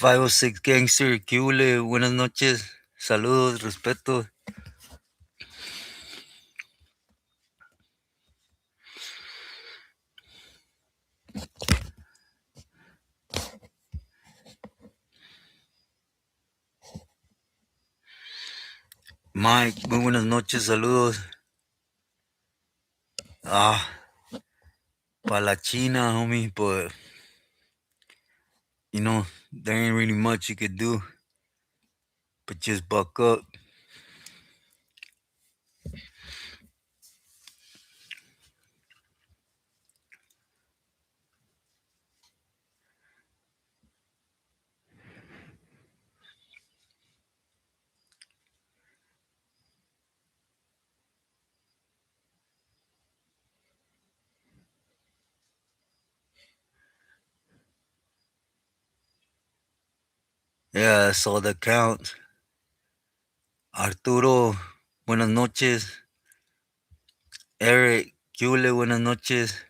506 Gangster, ¿qué hule? Buenas noches, saludos, respeto. Mike, muy buenas noches, saludos. Pa' la China, homie, but, there ain't really much you could do, but just buck up. Yeah, that's all that counts. Arturo, buenas noches. Eric, ¿qué hule? Buenas noches.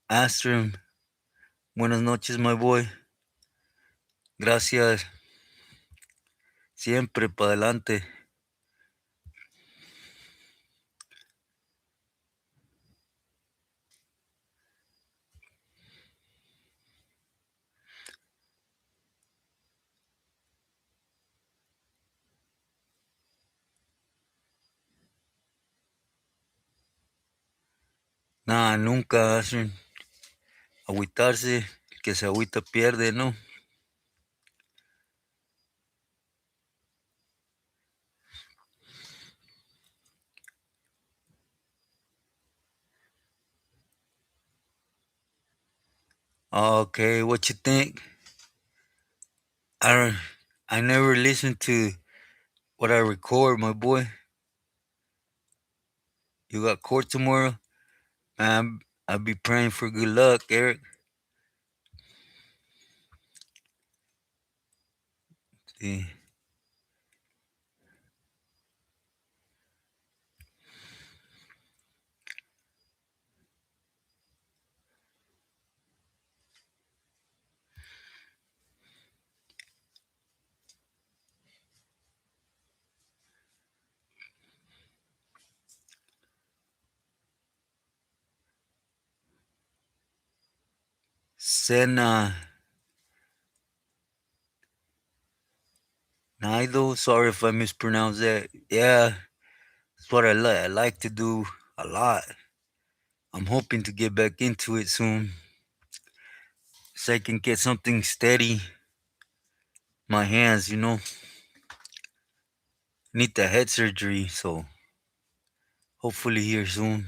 Astrum, buenas noches, my boy. Gracias. Siempre para adelante. Nah, nunca, Astrum. Agüitarse, el que se agüita pierde, ¿no? Okay, what you think? I never listen to what I record, my boy. You got court tomorrow? Man, I'll be praying for good luck, Eric. See. Sena Naido, sorry if I mispronounced that. Yeah, that's what I like. I like to do a lot. I'm hoping to get back into it soon, so I can get something steady. My hands, need the head surgery, so hopefully here soon.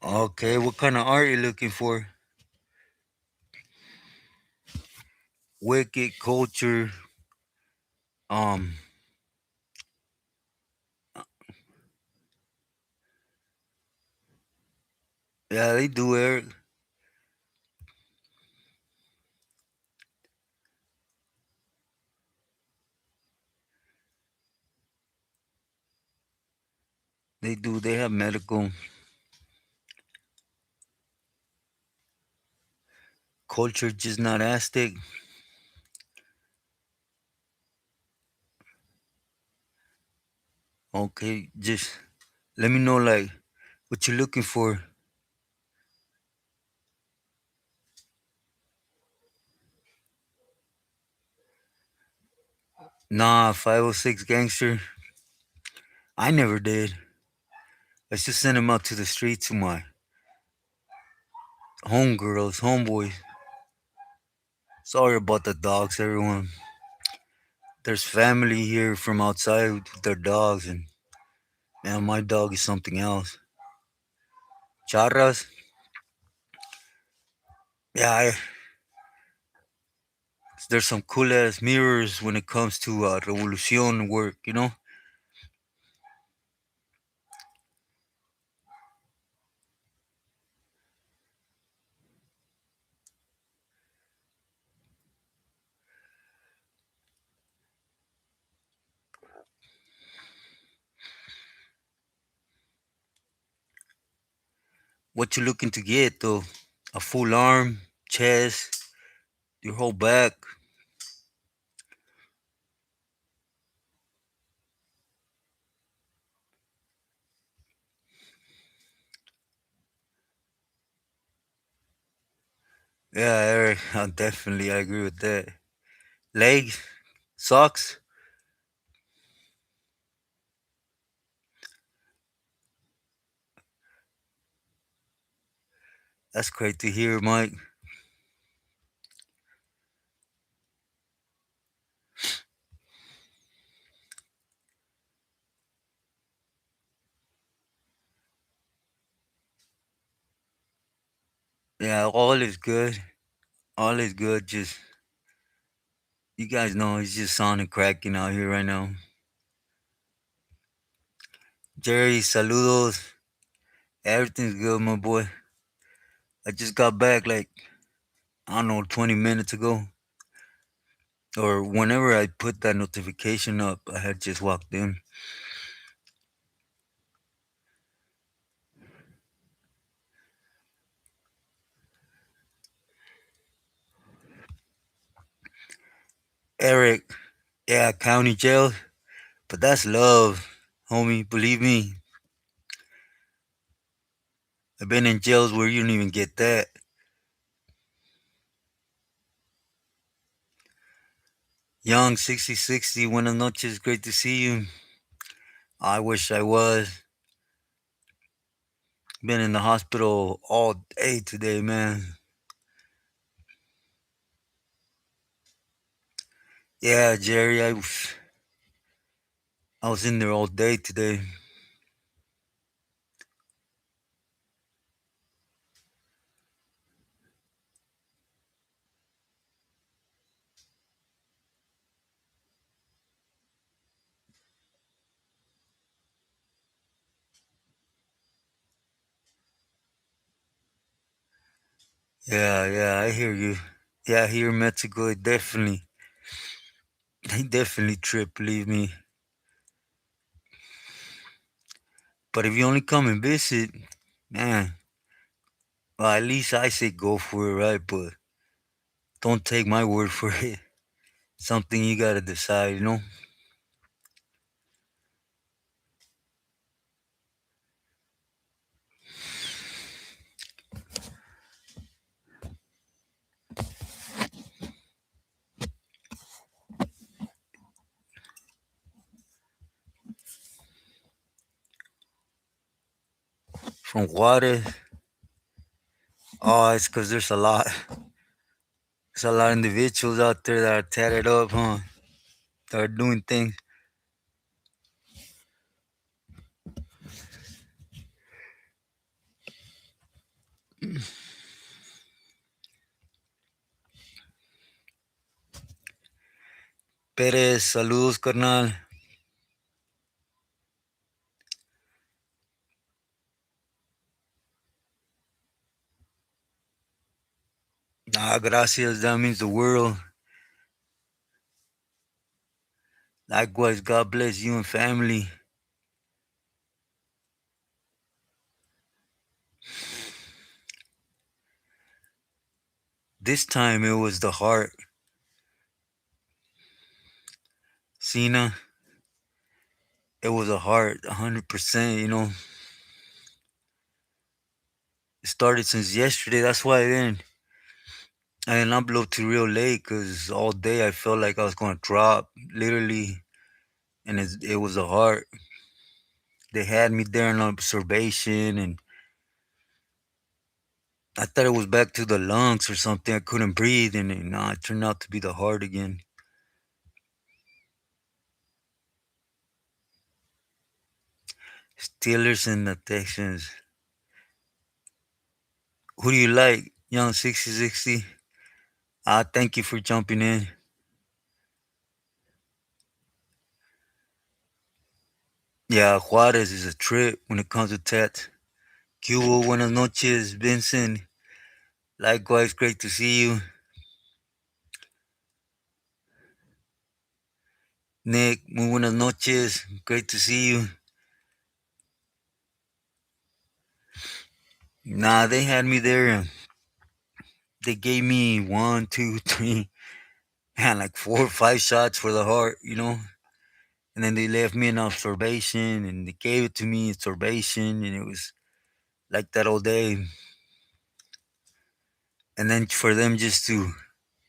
Okay, what kind of art you looking for? Wicked culture. Um, yeah, they do, Eric. They do. They have medical. culture just not Aztec? Okay, just let me know like what you're looking for. Nah, 506 gangster. I never did. Let's just send him out to the street to my homegirls, homeboys. Sorry about the dogs, everyone. There's family here from outside with their dogs, and man, my dog is something else. Charras, yeah, there's some cool ass mirrors when it comes to Revolucion work, you know? What you looking to get though? A full arm, chest, your whole back. Yeah, Eric, I agree with that. Legs, socks. That's great to hear, Mike. Yeah, all is good. All is good. Just you guys know it's just sounding cracking out here right now. Jerry, saludos. Everything's good, my boy. I just got back like I don't know, 20 minutes ago, or whenever I put that notification up, I had just walked in. Eric, yeah, county jail, but that's love, homie. Believe me, I've been in jails where you don't even get that. Young 6060, buenas noches, great to see you. I wish I was. Been in the hospital all day today, man. Yeah, Jerry, I was in there all day today. Yeah, yeah, I hear you. Yeah, here in Mexico, they definitely trip, believe me. But if you only come and visit, man, well, at least I say go for it, right? But don't take my word for it. Something you gotta decide, you know? From Juarez, oh, it's because there's a lot. There's a lot of individuals out there that are tatted up, huh? That are doing things. Pérez, saludos, carnal. Ah, gracias. That means the world. Likewise, God bless you and family. This time it was the heart. Cena, it was a heart, 100%. It started since yesterday. That's why I didn't upload to real late because all day I felt like I was going to drop, literally. And it was a heart. They had me there in observation, and I thought it was back to the lungs or something. I couldn't breathe, and it turned out to be the heart again. Steelers and the Texans. Who do you like? Young 6060? Thank you for jumping in. Yeah, Juarez is a trip when it comes to tats. Cubo, buenas noches, Vincent. Likewise, great to see you. Nick, muy buenas noches. Great to see you. Nah, they had me there. They gave me one, two, three, and like 4 or 5 shots for the heart. And then they left me in observation and they gave it to me in observation, and it was like that all day. And then for them just to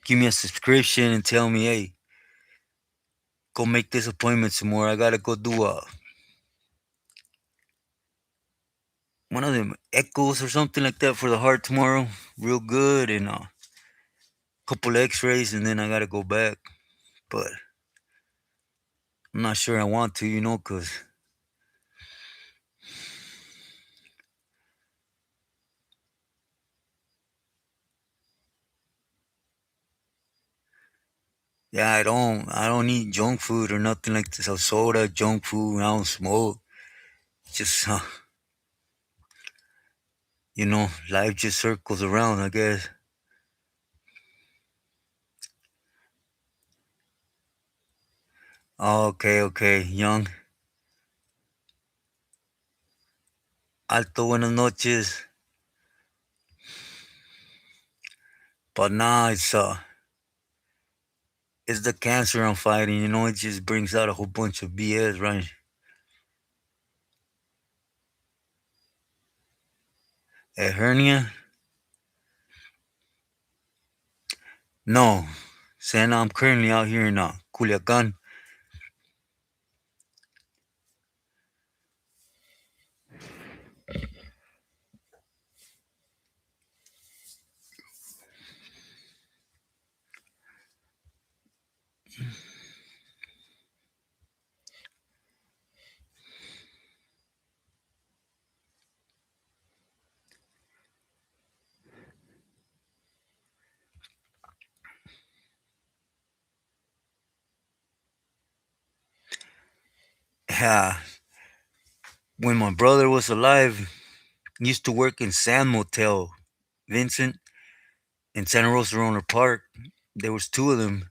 give me a subscription and tell me, hey, go make this appointment some more. I gotta go do one of them echoes or something like that for the heart tomorrow, real good, and a couple X-rays, and then I gotta go back. But I'm not sure I want to, cause yeah, I don't eat junk food or nothing like this. Soda, junk food. I don't smoke. Just life just circles around, I guess. Okay, okay, young. Alto, buenas noches. But nah, it's the cancer I'm fighting. It just brings out a whole bunch of BS, right? A hernia? No. Saying I'm currently out here in Culiacan. Yeah. When my brother was alive, he used to work in San Motel, Vincent, in Santa Rosa Runner Park. There was two of them,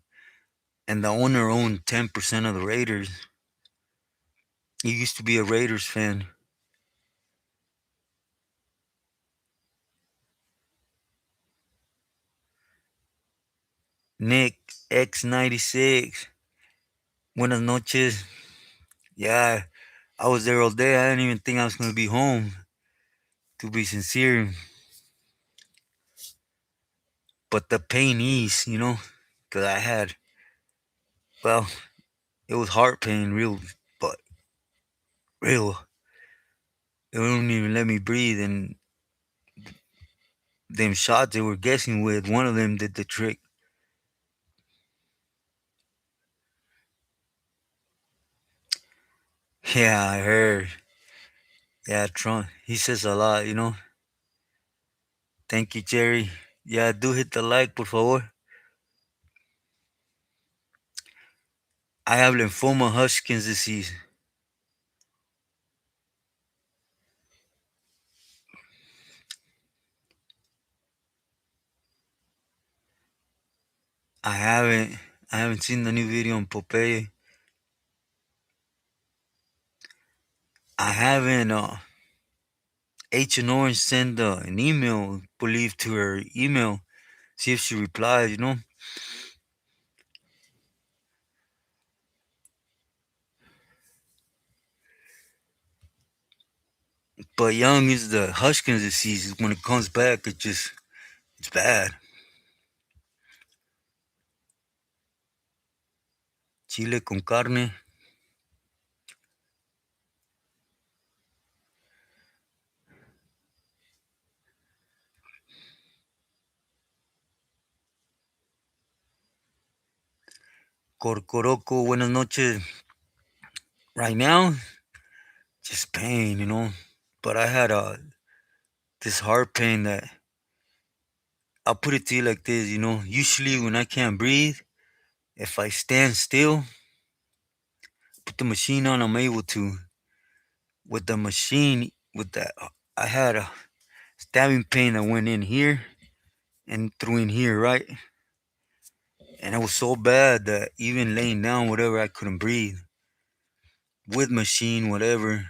and the owner owned 10% of the Raiders. He used to be a Raiders fan. Nick X96. Buenas noches. Yeah, I was there all day. I didn't even think I was going to be home, to be sincere. But the pain eased, because well, it was heart pain, but real. It wouldn't even let me breathe. And them shots they were guessing with, one of them did the trick. Yeah, I heard. Yeah, Trump, he says a lot. Thank you, Jerry. Yeah, do hit the like, por favor. I have lymphoma Hodgkin's disease. I haven't. I haven't seen the new video on Popeye. I haven't. H and Orange sent an email, believe to her email, See if she replies, you know. But young is the Hushkins disease. When it comes back, it's bad. Chile con carne, corcoroco, buenas noches. Right now, just pain, you know. But I had this heart pain that I'll put it to you like this, you know. Usually when I can't breathe, if I stand still, put the machine on, I'm able to. With the machine, with that, I had a stabbing pain that went in here and through in here, right? And it was so bad that even laying down, whatever, I couldn't breathe. With machine, whatever.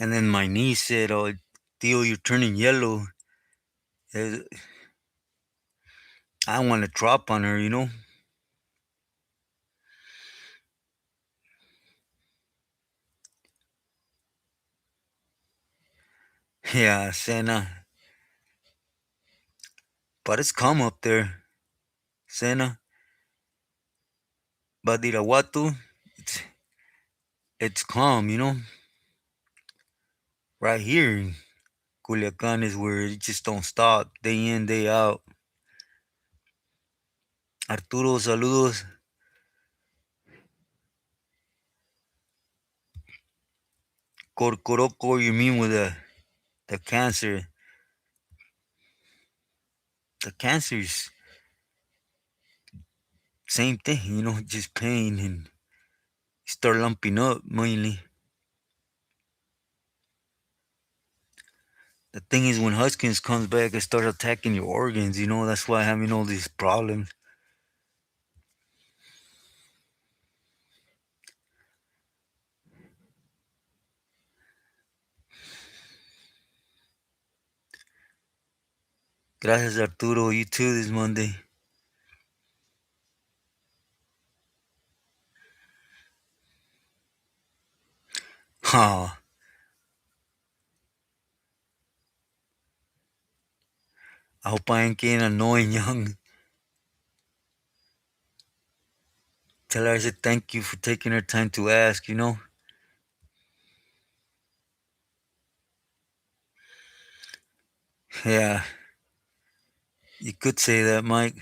And then my niece said, "Oh, Theo, you're turning yellow." Eh, I want to drop on her, you know? Yeah, Sena. But it's calm up there, Sena. Badiraguatu, it's calm, you know? Right here, Culiacan is where it just don't stop, day in, day out. Arturo, saludos. Corcoroco, you mean with the cancer? The cancer is same thing, you know, just pain and start lumping up mainly. The thing is, when Huskins comes back, it starts attacking your organs, you know, that's why I'm having all these problems. Gracias, Arturo. You too this Monday. Oh, I hope I ain't getting annoying, young. Tell her I said thank you for taking her time to ask, you know? Yeah, you could say that, Mike.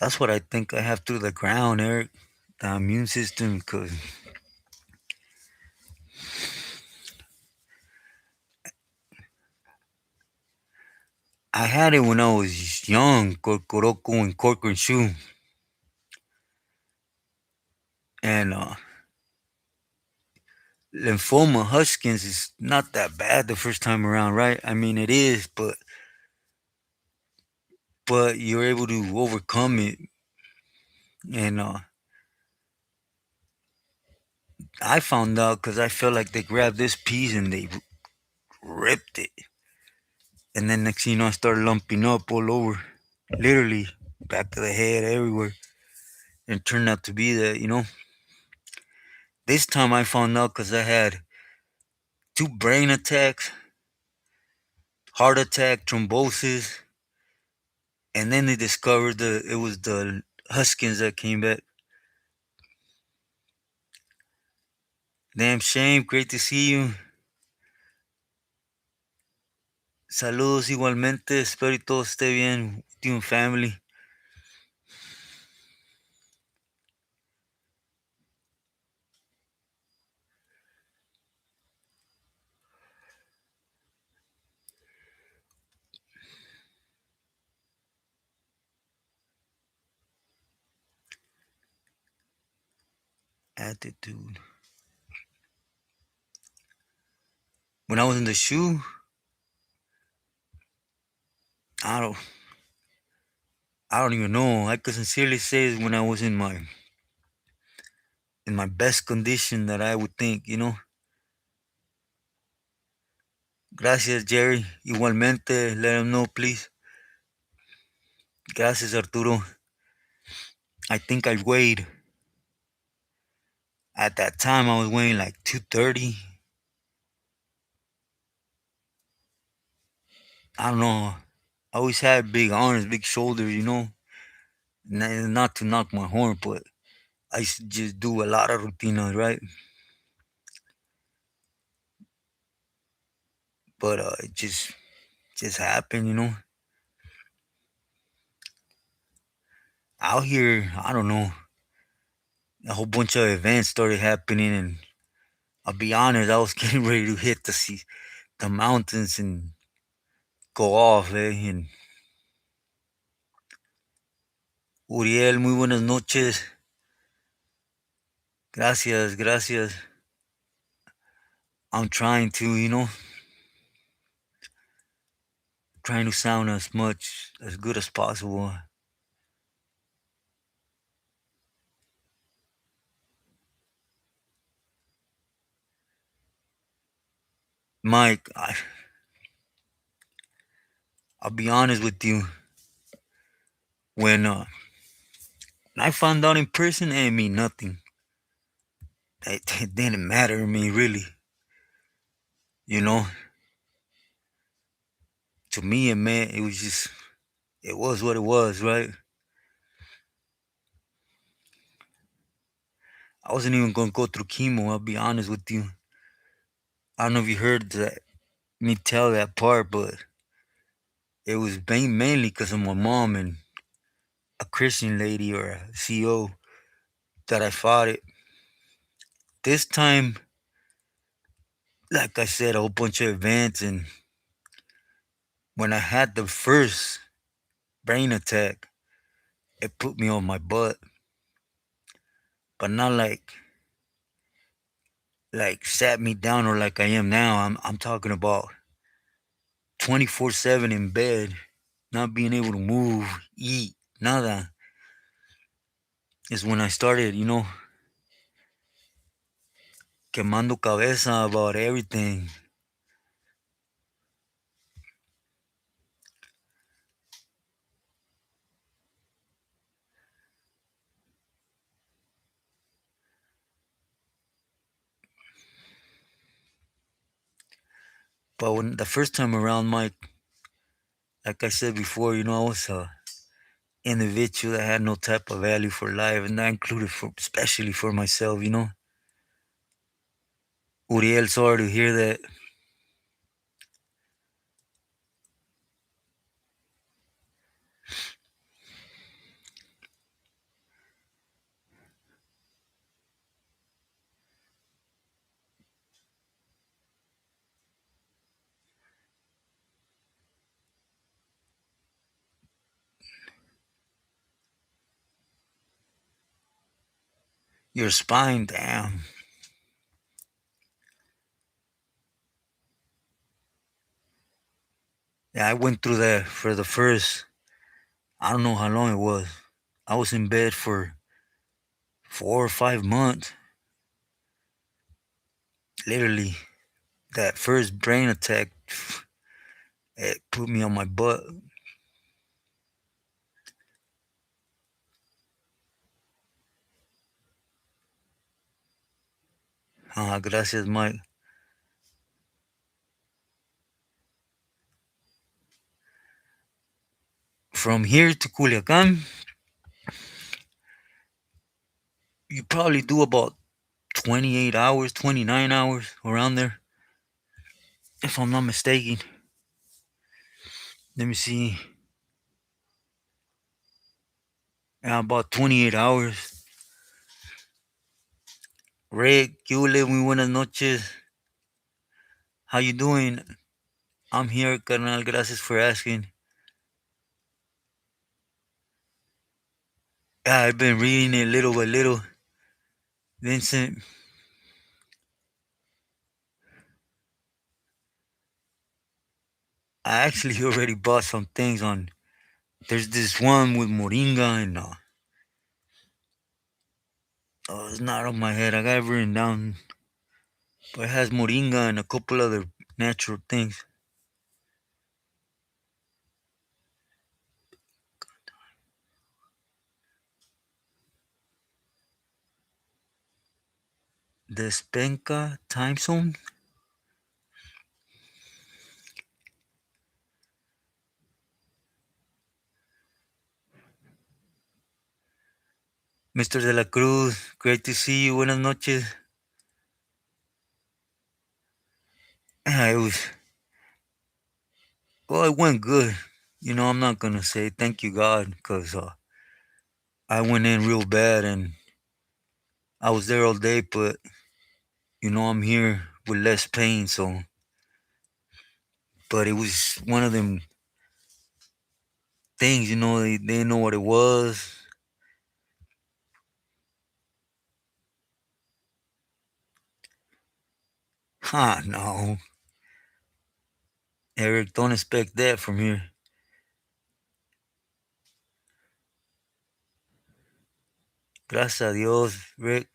That's what I think I have through the ground, Eric. The immune system, because I had it when I was young, Corcoroco and Corcoran shoe. And lymphoma, Huskins is not that bad the first time around, right? I mean, it is, but you're able to overcome it. And I found out because I felt like they grabbed this piece and they ripped it. And then next thing you know, I started lumping up all over, literally back of the head, everywhere. And it turned out to be that, you know. This time I found out because I had two brain attacks, heart attack, thrombosis, and then they discovered it was the Huskins that came back. Damn shame, great to see you. Saludos igualmente, espero y todo esté bien with you and family. Attitude. When I was in the shoe, I don't, I don't even know. I could sincerely say is when I was in in my best condition that I would think, you know. Gracias, Jerry. Igualmente, let him know, please. Gracias, Arturo. I think I weighed, at that time, I was weighing like 230. I don't know. I always had big arms, big shoulders, you know. Not to knock my horn, but I used to just do a lot of rutinas, right? But it just happened, you know. Out here, I don't know. A whole bunch of events started happening, and I'll be honest, I was getting ready to hit the mountains and go off, And Uriel, muy buenas noches. Gracias, gracias. I'm trying to, you know, trying to sound as good as possible. Mike, I'll be honest with you. When I found out in person, it didn't mean nothing. It didn't matter to me, really. You know, to me, it was what it was, right? I wasn't even going to go through chemo, I'll be honest with you. I don't know if you heard me tell that part, but it was mainly because of my mom and a Christian lady or a CO that I fought it. This time, like I said, a whole bunch of events, and when I had the first brain attack, it put me on my butt, but not like sat me down or like I am now. I'm talking about 24/7 in bed, not being able to move, eat, nada. Is when I started, you know, quemando cabeza about everything. But when the first time around, Mike, like I said before, you know, I was a individual that had no type of value for life, and that included especially for myself, you know. Uriel, sorry to hear that. Your spine, damn. Yeah, I went through that for the first, I don't know how long it was. I was in bed for 4 or 5 months. Literally, that first brain attack, it put me on my butt. Gracias, Mike. From here to Culiacan, you probably do about 28 hours, 29 hours, around there, if I'm not mistaken. Let me see. Yeah, about 28 hours. Rick, Yule, muy buenas noches. How you doing? I'm here, carnal. Gracias for asking. Yeah, I've been reading it little by little. Vincent, I actually already bought some things on. There's this one with moringa and Oh, it's not on my head. I got it written down, but it has moringa and a couple other natural things. The Spenka time zone. Mr. De la Cruz, great to see you. Buenas noches. It was, well, it went good. I'm not going to say thank you, God, because I went in real bad and I was there all day, but, I'm here with less pain. So, but it was one of them things, they didn't know what it was. No. Eric, don't expect that from here. Gracias a Dios, Rick.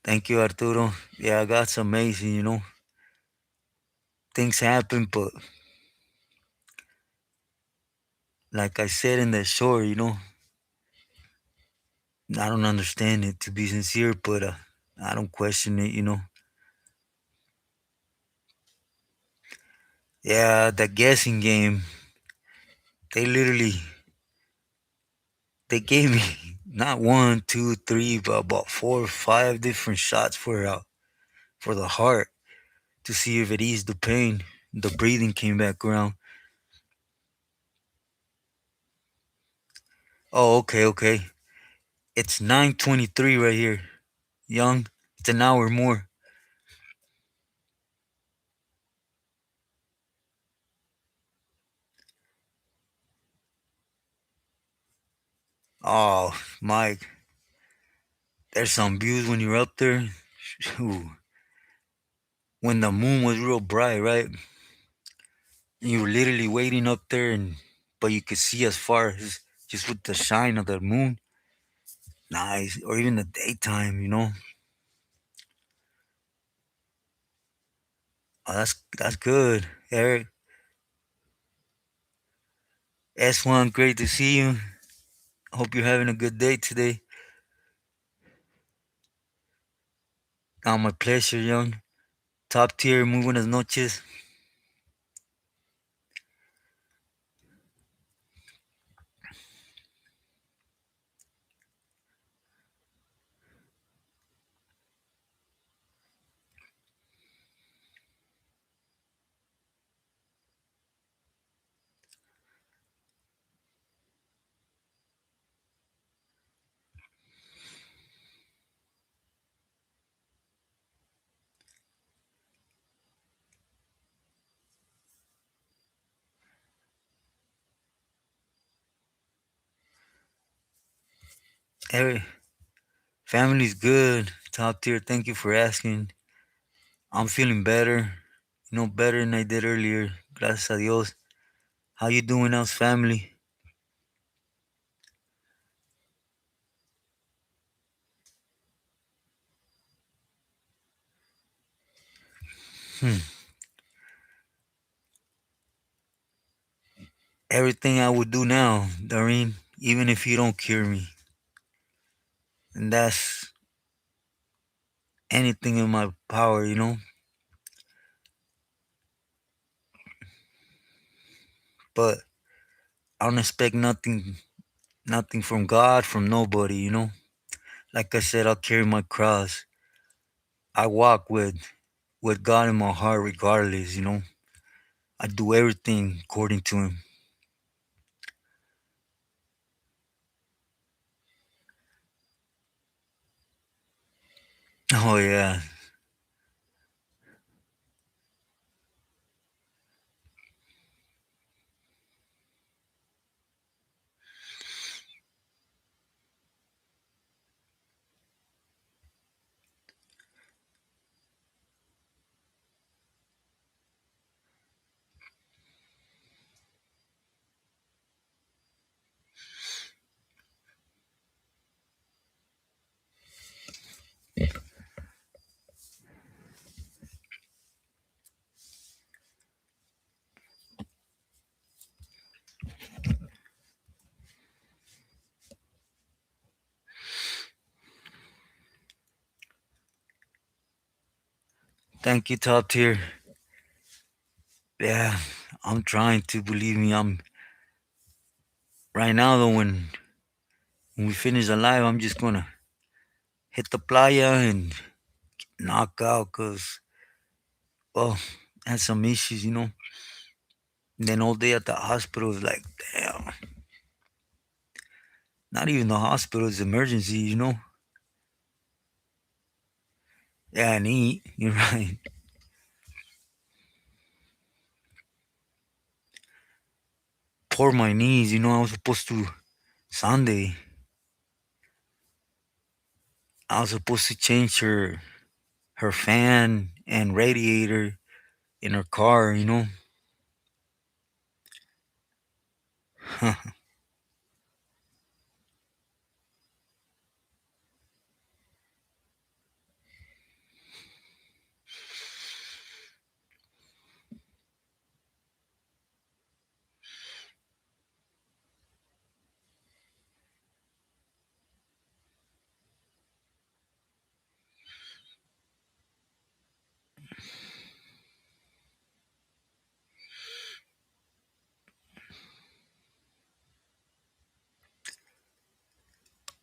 Thank you, Arturo. Yeah, God's amazing, Things happen, but like I said in that short, I don't understand it to be sincere, but I don't question it. Yeah, the guessing game, they literally they gave me not one, two, three, but about 4 or 5 different shots for the heart to see if it eased the pain. The breathing came back around. Oh, okay, okay. It's 9:23 right here, young. It's an hour more. Oh, Mike, there's some views when you're up there. Ooh, when the moon was real bright, right? You were literally waiting up there, but you could see as far as just with the shine of the moon. Nice, or even the daytime. Oh, that's good, Eric. S1, great to see you. Hope you're having a good day today. My pleasure, young. Top tier, muy buenas noches. Eric, family's good. Top tier, thank you for asking. I'm feeling better. Better than I did earlier. Gracias a Dios. How you doing, else, family? Hmm. Everything I would do now, Doreen, even if you don't cure me. And that's anything in my power. But I don't expect nothing from God, from nobody. Like I said, I'll carry my cross. I walk with God in my heart regardless. I do everything according to him. Oh yeah. Thank you, top tier. Yeah, I'm trying to believe me. I'm right now though. When we finish the live, I'm just gonna hit the playa and knock out, cause well, I had some issues, And then all day at the hospital is like, damn. Not even the hospital, it's emergency. Yeah, and eat. You're right. Poor my knees. I was supposed to Sunday. I was supposed to change her fan and radiator in her car.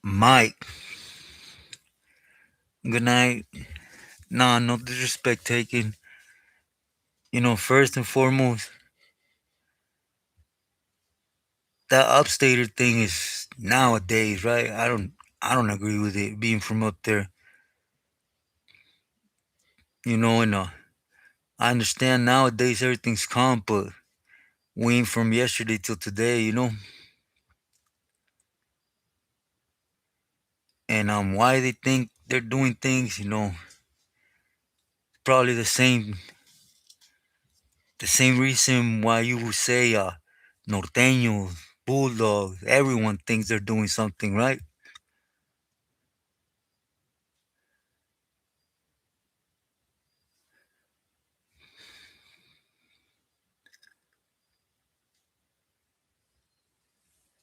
Mike, good night. Nah, no disrespect taken. First and foremost, that upstater thing is nowadays, right? I don't agree with it being from up there. And I understand nowadays everything's calm, but we ain't from yesterday till today. And why they think they're doing things, probably the same reason why you would say norteños, bulldogs, everyone thinks they're doing something, right?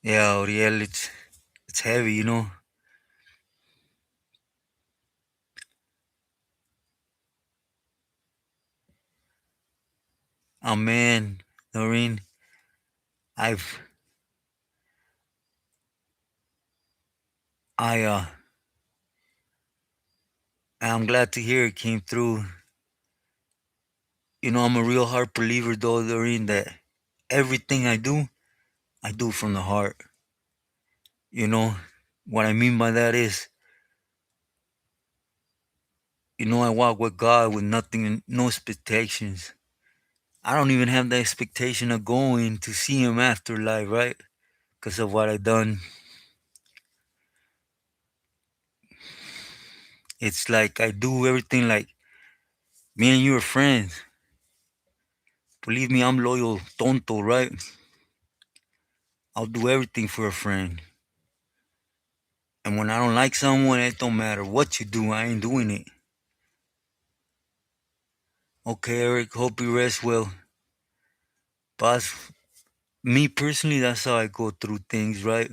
Yeah, Oriel, it's heavy. Oh man, Noreen, I've I I'm glad to hear it came through. I'm a real hard believer though, Doreen, that everything I do from the heart. You know, what I mean by that is, I walk with God with nothing, no expectations. I don't even have the expectation of going to see Him after life, right? Because of what I done. It's like I do everything like me and you are friends. Believe me, I'm loyal, tonto, right? I'll do everything for a friend. And when I don't like someone, it don't matter what you do, I ain't doing it. Okay, Eric, hope you rest well. But me personally, that's how I go through things, right?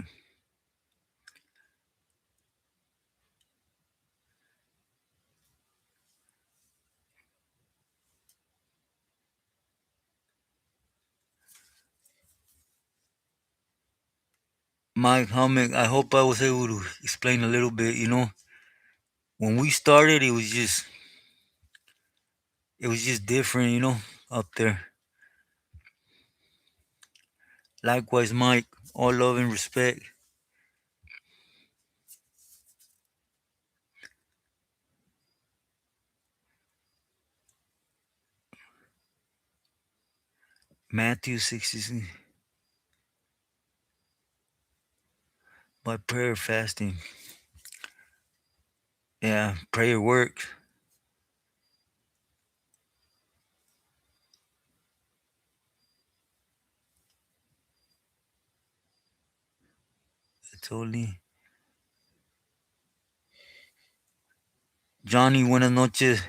Mike, I hope I was able to explain a little bit. When we started, it was just different, up there. Likewise, Mike, all love and respect. Matthew 66, by prayer fasting. Yeah, prayer works. Totally. Johnny, buenas noches.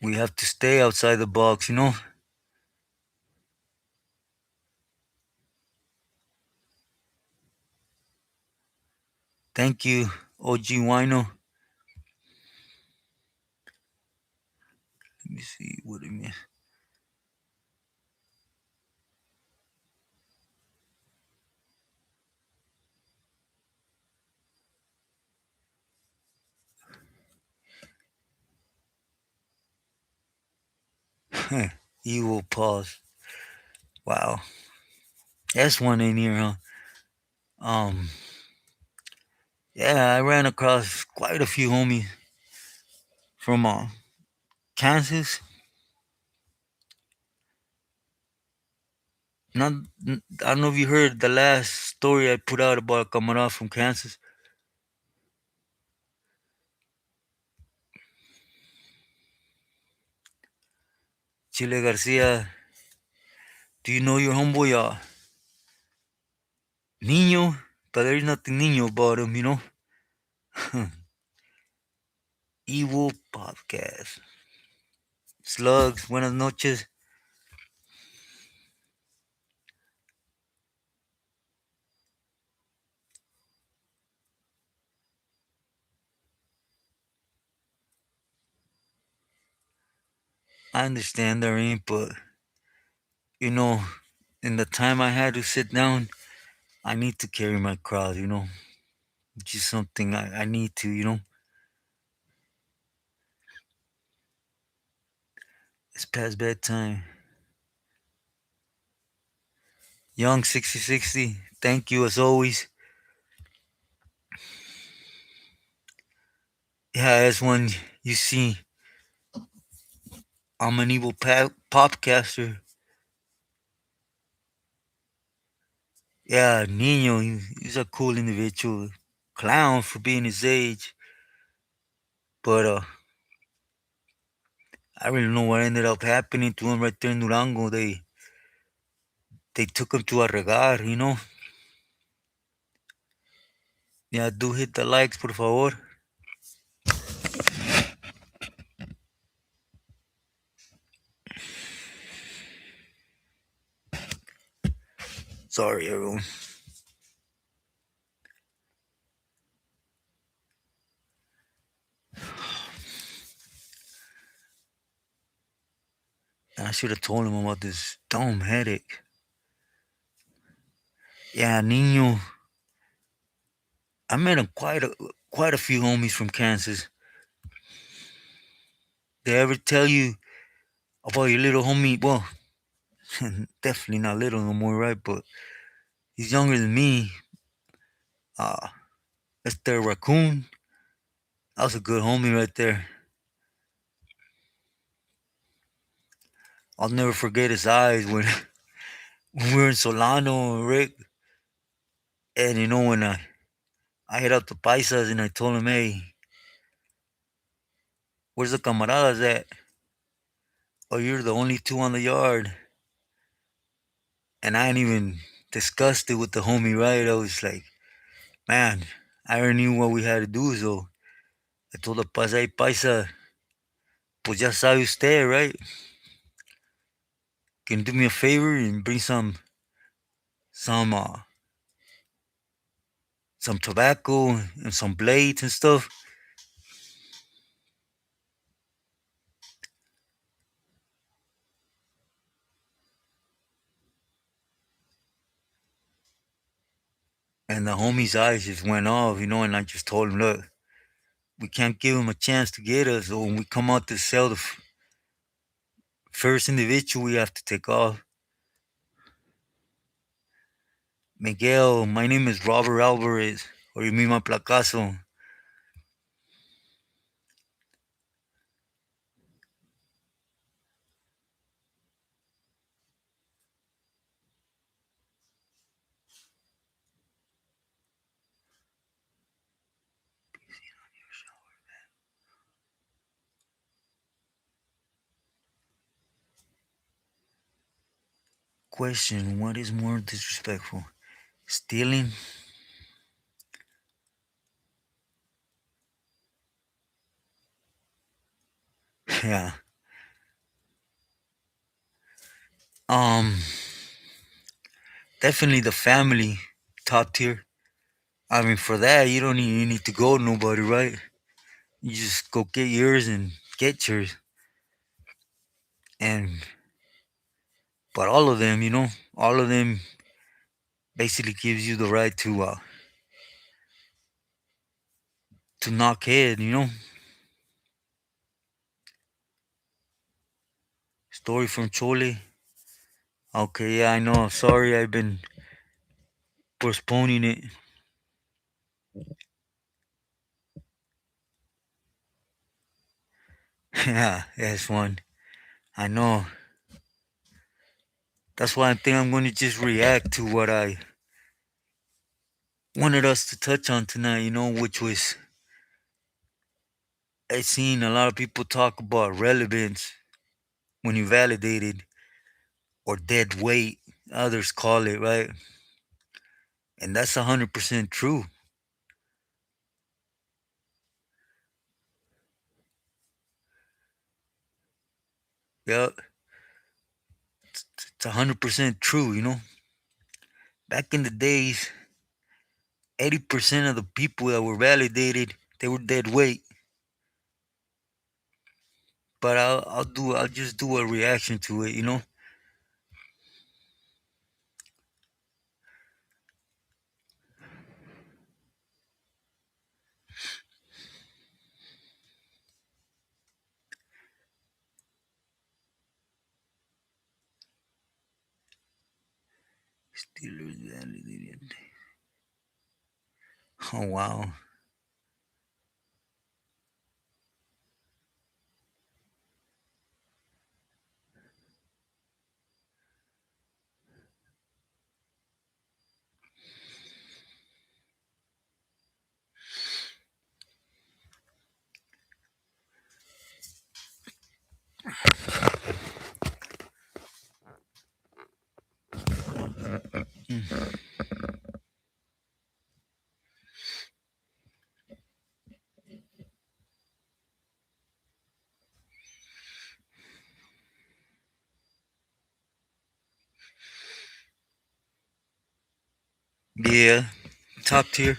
We have to stay outside the box. Thank you, OG Wino. me see what it means. Evil pause. Wow, that's one in here, huh? Um, yeah, I ran across quite a few homies from Kansas. Not, I don't know if you heard the last story I put out about a camarada from Kansas. Chile Garcia. Do you know your homeboy, Nino? But there's nothing Nino about him, you know? Evil Podcast. Slugs, buenas noches. I understand there ain't, but, you know, in the time I had to sit down, I need to carry my cross, you know? Just something I need to, you know? It's past bedtime. Young 6060, thank you as always. Yeah, as one you see, I'm an evil popcaster. Yeah, Nino, he's a cool individual. Clown for being his age. But I really know what ended up happening to him right there in Durango. They took him to a regar, you know? Yeah, do hit the likes, por favor. Sorry, everyone. I should have told him about this dumb headache. Yeah, Nino. I met him quite a few homies from Kansas. They ever tell you about your little homie? Well, definitely not little no more, right? But he's younger than me. Uh, that's their raccoon. That was a good homie right there. I'll never forget his eyes when, when we were in Solano, Rick. And you know, when I hit up the paisas and I told him, hey, where's the camaradas at? Oh, you're the only two on the yard. And I didn't even discussed it with the homie, right? I was like, man, I already knew what we had to do. So I told the paisa, hey, paisa, pues ya sabe usted, right? Can you do me a favor and bring some, some tobacco and some blades and stuff? And the homie's eyes just went off, you know, and I just told him, look, we can't give him a chance to get us. So when we come out to sell the first individual, we have to take off. Miguel, my name is Robert Alvarez, or you mean my placazo. Question, what is more disrespectful? Stealing? Yeah. Um, Definitely the family, top tier. I mean, for that, you need to go nobody, right? You just go get yours and get yours. and but all of them, all of them basically gives you the right to knock head. Story from Chole. Okay, yeah, I know. Sorry, I've been postponing it. Yeah, that's one. I know. That's why I think I'm going to just react to what I wanted us to touch on tonight, which was I seen a lot of people talk about relevance when you validated or dead weight, others call it, right? And that's 100% true. Yeah, it's 100% true, Back in the days, 80% of the people that were validated, they were dead weight. But I'll just do a reaction to it. Steelers validated. Oh wow. Mm. Yeah, top tier.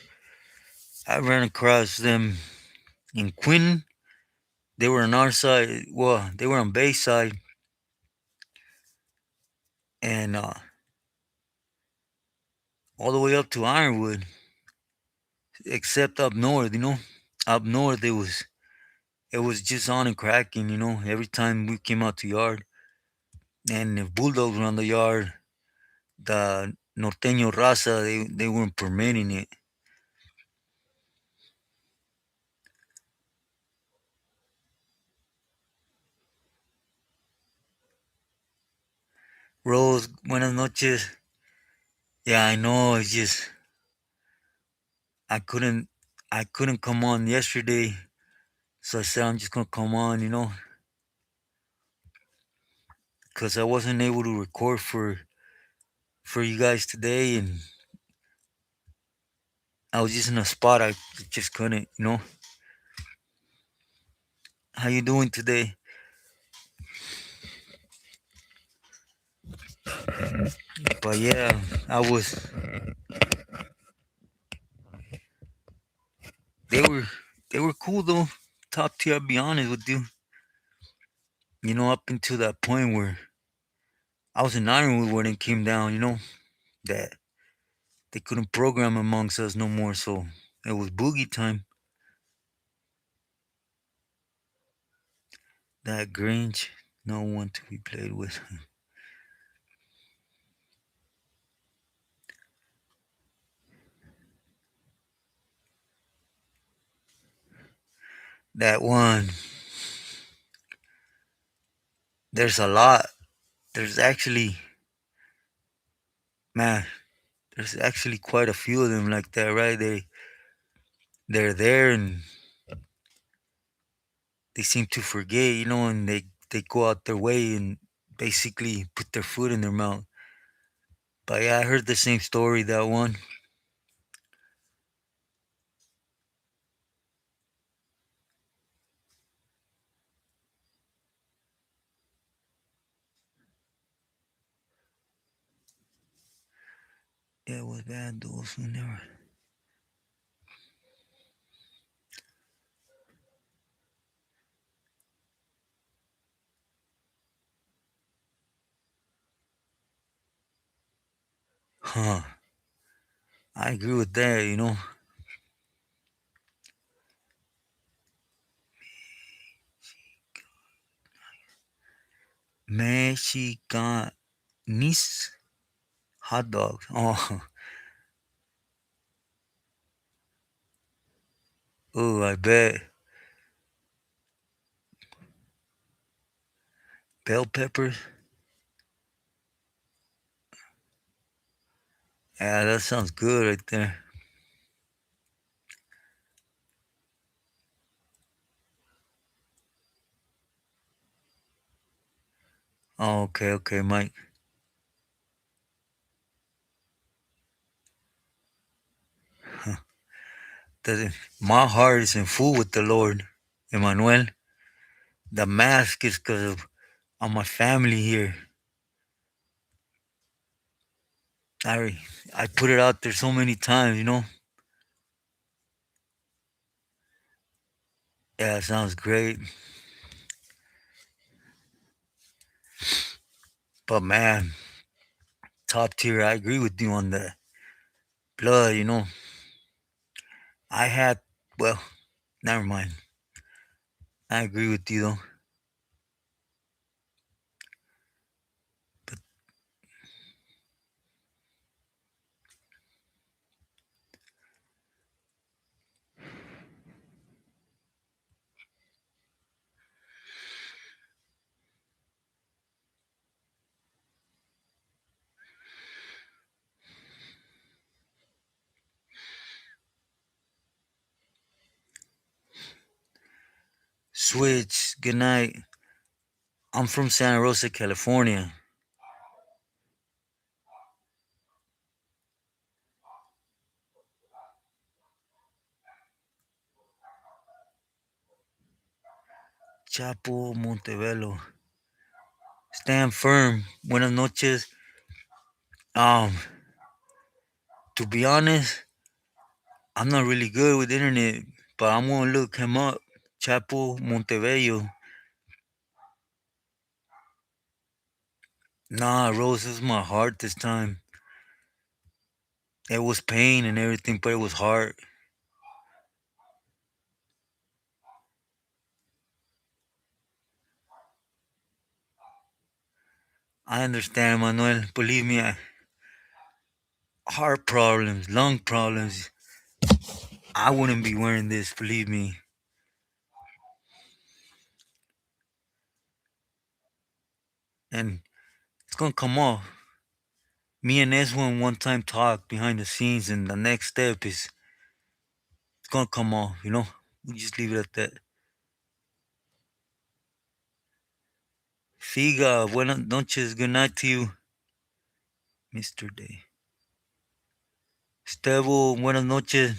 I ran across them in Quinn. They were on our side. Well, they were on Bayside, and all the way up to Ironwood, except up north. Up north it was just on and cracking. Every time we came out to yard, and if bulldogs were on the yard, the norteño raza they weren't permitting it. Rose, buenas noches. Yeah, I know. It's just I couldn't I couldn't come on yesterday, so I said I'm just gonna come on, because I wasn't able to record for you guys today, and I was just in a spot I just couldn't. How you doing today? But yeah, I was. They were they were cool though. Top tier. I'll be honest with you. Up until that point where I was in Ironwood when it came down. That they couldn't program amongst us no more, so it was boogie time. That Grange, no one to be played with. That one, there's a lot. There's actually, man, there's actually quite a few of them like that, right? They're there and they seem to forget, and they go out their way and basically put their foot in their mouth. But yeah, I heard the same story. That one, yeah, it was bad. Those who never. Huh. I agree with that. Mexicanis hot dogs. Oh, oh, I bet. Bell peppers. Yeah, that sounds good right there. Oh, okay, okay, Mike. Doesn't my heart is in full with the Lord, Emmanuel. The mask is because of my family here. I I put it out there so many times. Yeah, it sounds great. But man, top tier. I agree with you on the blood. I had well, never mind. I agree with you though. But switch. Good night. I'm from Santa Rosa, California. Chapo Montevelo. Stand firm. Buenas noches. Um, to be honest, I'm not really good with internet, but I'm gonna look him up. Chapo Montevelo. Nah, Rose is my heart this time. It was pain and everything, but it was hard. I understand, Manuel. Believe me, heart problems, lung problems. I wouldn't be wearing this, believe me. And it's gonna come off. Me and one time talked behind the scenes, and the next step is it's gonna come off. We just leave it at that. Figa, buenas noches, good night to you, Mr. Day. Estevo, buenas noches.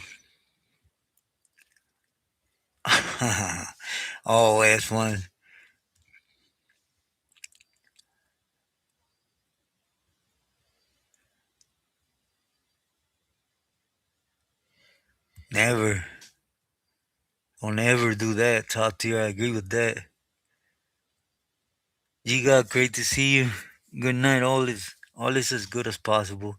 Oh, S1. Never. Don't ever do that. Top tier, I agree with that. Giga, great to see you. Good night. All is as good as possible.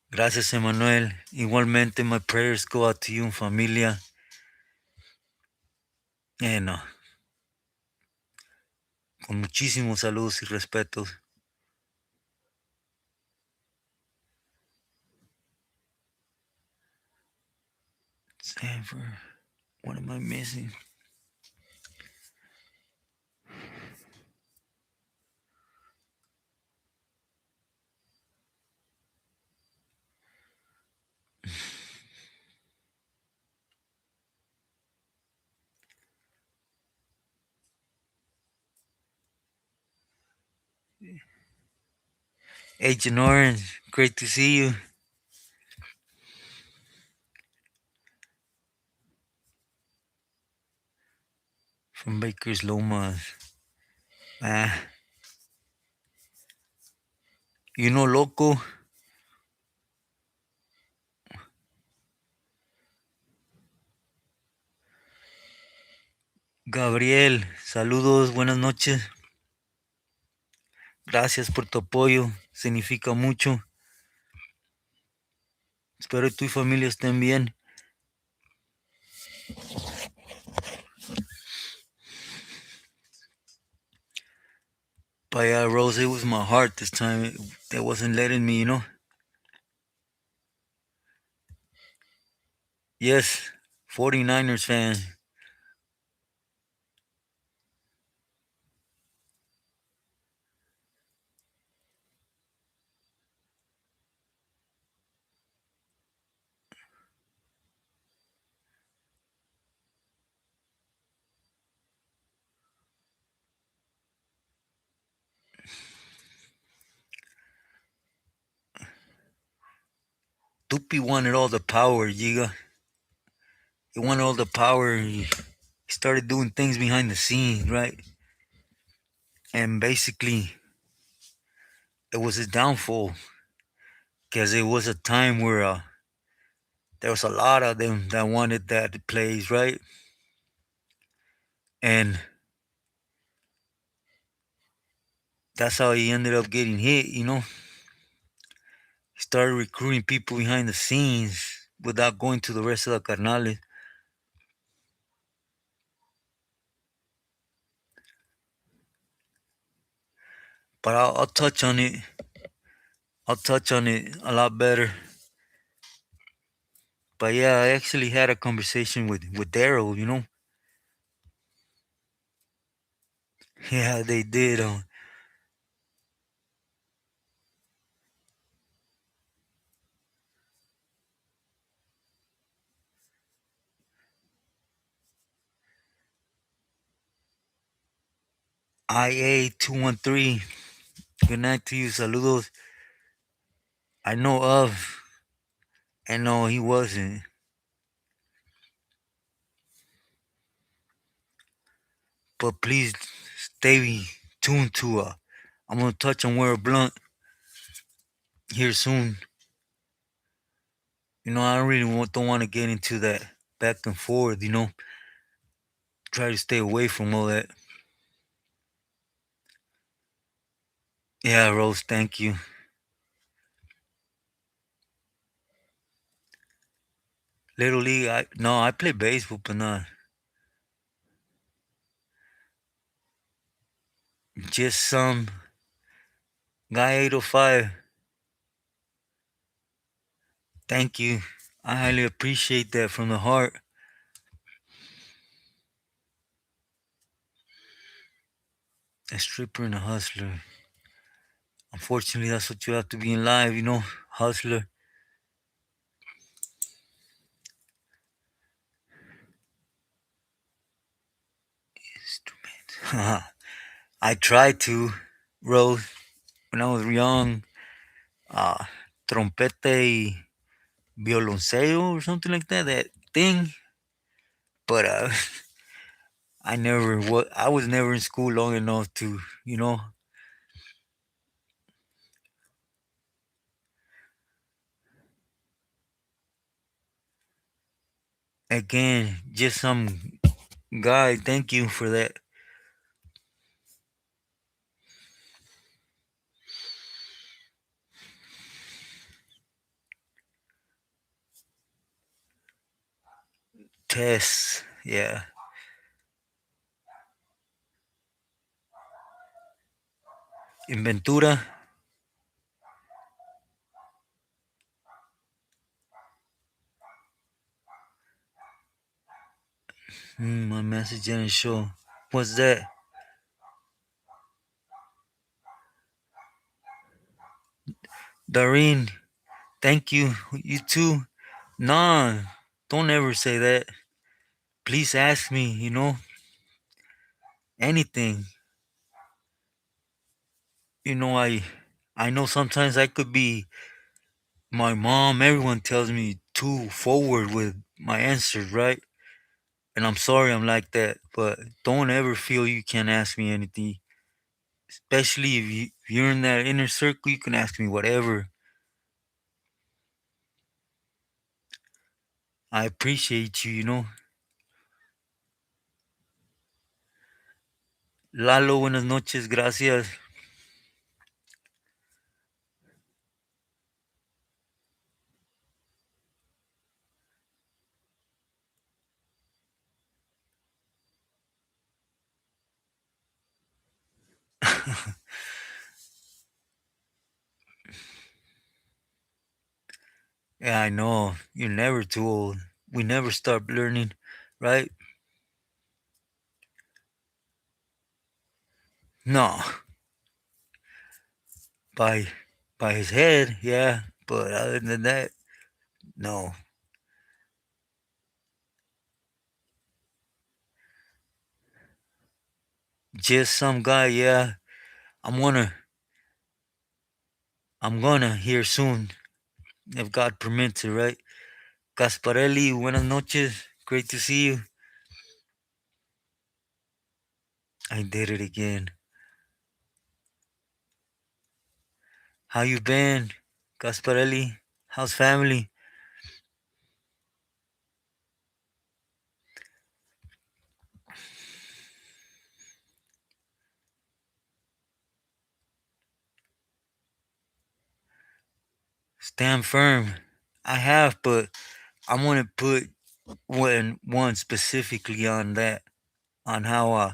Gracias, Emanuel. Igualmente, my prayers go out to you and familia. And con muchísimos saludos y respetos. Sanford, what am I missing? Agent Orange, great to see you from Baker's Lomas. Ah, Loco, Gabriel, saludos, buenas noches. Gracias por tu apoyo, significa mucho. Espero que tu familia estén bien. But yeah, Rose, it was my heart this time. That wasn't letting me. Yes, 49ers fan. Tupi wanted all the power, Giga. He wanted all the power. He started doing things behind the scenes, right? And basically, it was his downfall. Because it was a time where there was a lot of them that wanted that plays, right? And that's how he ended up getting hit. He started recruiting people behind the scenes without going to the rest of the carnales. But I'll touch on it. I'll touch on it a lot better. But yeah, I actually had a conversation with Daryl. Yeah, they did. IA213. Good night to you. Saludos. I know of. And no, he wasn't. But please stay tuned to I'm gonna touch on Wear a Blunt here soon. I don't really don't want to get into that back and forth. Try to stay away from all that. Yeah, Rose, thank you. Little League, I play baseball, but not just some guy 805. Thank you. I highly appreciate that from the heart. A stripper and a hustler. Unfortunately, that's what you have to be in life, hustler. Instrument. I tried to, Rose, when I was young. Uh, trompeta y violoncello or something like that. That thing. But I was never in school long enough to. Again, just some guy. Thank you for that test. Yeah. Inventura. My message didn't show. What's that? Doreen, thank you. You too. Nah, don't ever say that. Please ask me, anything. I know sometimes I could be my mom, everyone tells me too forward with my answers, right? And I'm sorry I'm like that, but don't ever feel you can't ask me anything. Especially if you're in that inner circle, you can ask me whatever. I appreciate you. Lalo, buenas noches, gracias. Yeah, I know. You're never too old. We never stop learning, right? No, by by his head, yeah. But other than that, no. Just some guy, yeah. I'm gonna I'm gonna hear soon, if God permits it, right? Gasparelli, buenas noches. Great to see you. I did it again. How you been, Gasparelli? How's family? Stand firm. I have, but I want to put one specifically on that, on how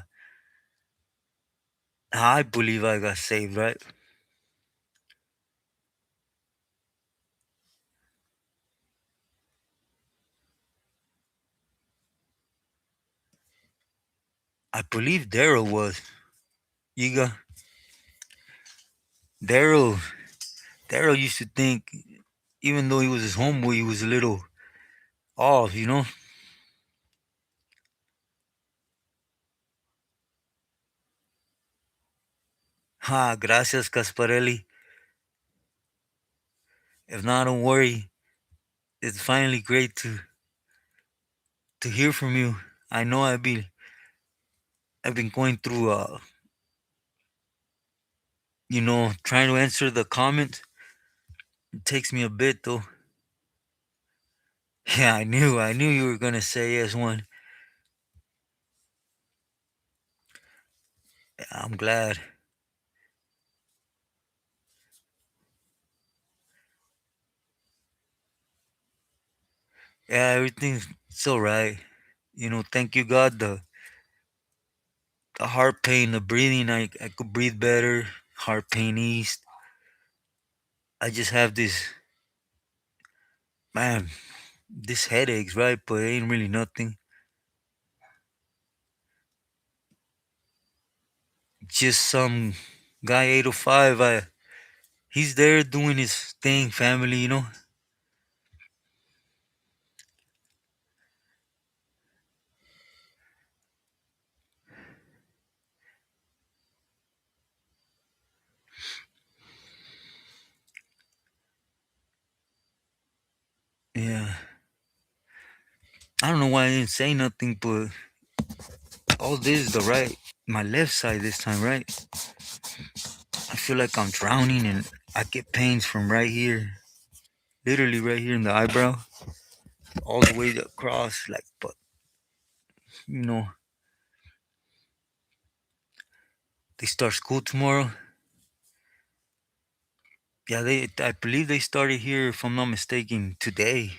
I believe I got saved. Right? I believe Daryl was. You got Daryl. Daryl used to think, even though he was his homeboy, he was a little off. You know? Ha! Gracias, Casparelli. If not, don't worry. It's finally great to hear from you. I know I've been going through trying to answer the comment. It takes me a bit though. Yeah, I knew you were gonna say yes one. I'm glad. Yeah, everything's so right. Thank you God. The heart pain, the breathing, I could breathe better. Heart pain eased. I just have man, this headaches, right? But it ain't really nothing. Just some guy 805. He's there doing his thing, family. Yeah. I don't know why I didn't say nothing, but all this is the right, my left side this time, right? I feel like I'm drowning and I get pains from right here, literally right here in the eyebrow, all the way across. Like, but you know, they start school tomorrow. Yeah, I believe they started here, if I'm not mistaken, today.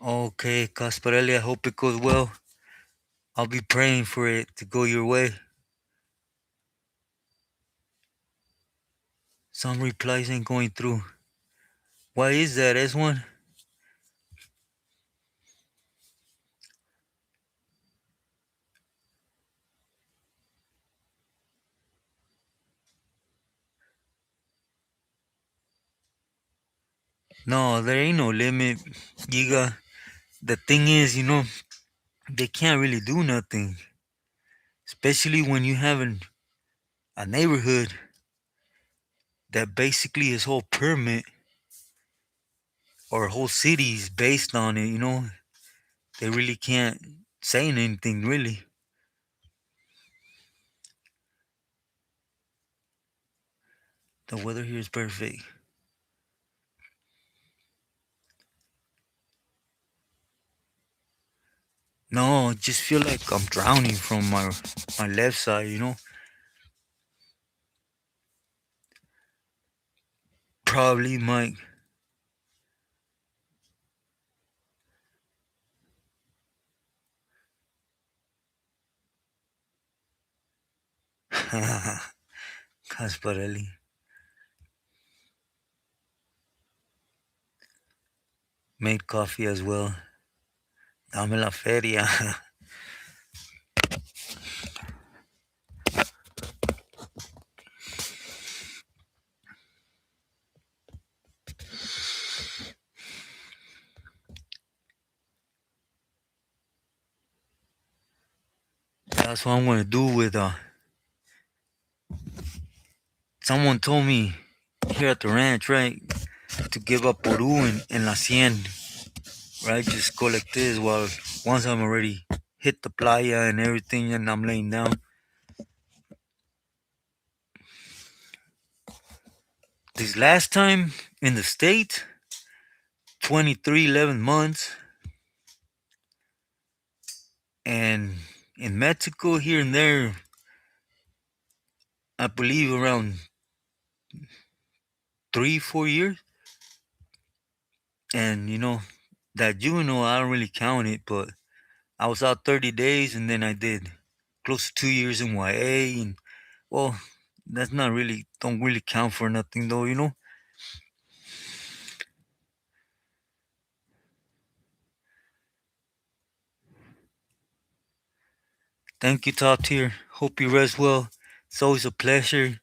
Okay, Casparelli, I hope it goes well. I'll be praying for it to go your way. Some replies ain't going through. Why is that, S1? No, there ain't no limit. The thing is, they can't really do nothing, especially when you have a neighborhood that basically his whole permit or whole city is based on it. They really can't say anything, really. The weather here is perfect. No, just feel like I'm drowning from my left side, you know? Probably my Casparelli. Made coffee as well. Dame la feria. That's what I'm gonna do with someone told me here at the ranch, right? To give up Peru and La Cien, right? Just go like this while once I'm already hit the playa and everything and I'm laying down. This last time in the States, 23, 11 months. And in Mexico, here and there, I believe around 3, 4 years. And that juvenile, I don't really count it, but I was out 30 days and then I did close to 2 years in YA. And well, that's not really, don't really count for nothing though. Thank you, top tier. Hope you rest well. It's always a pleasure.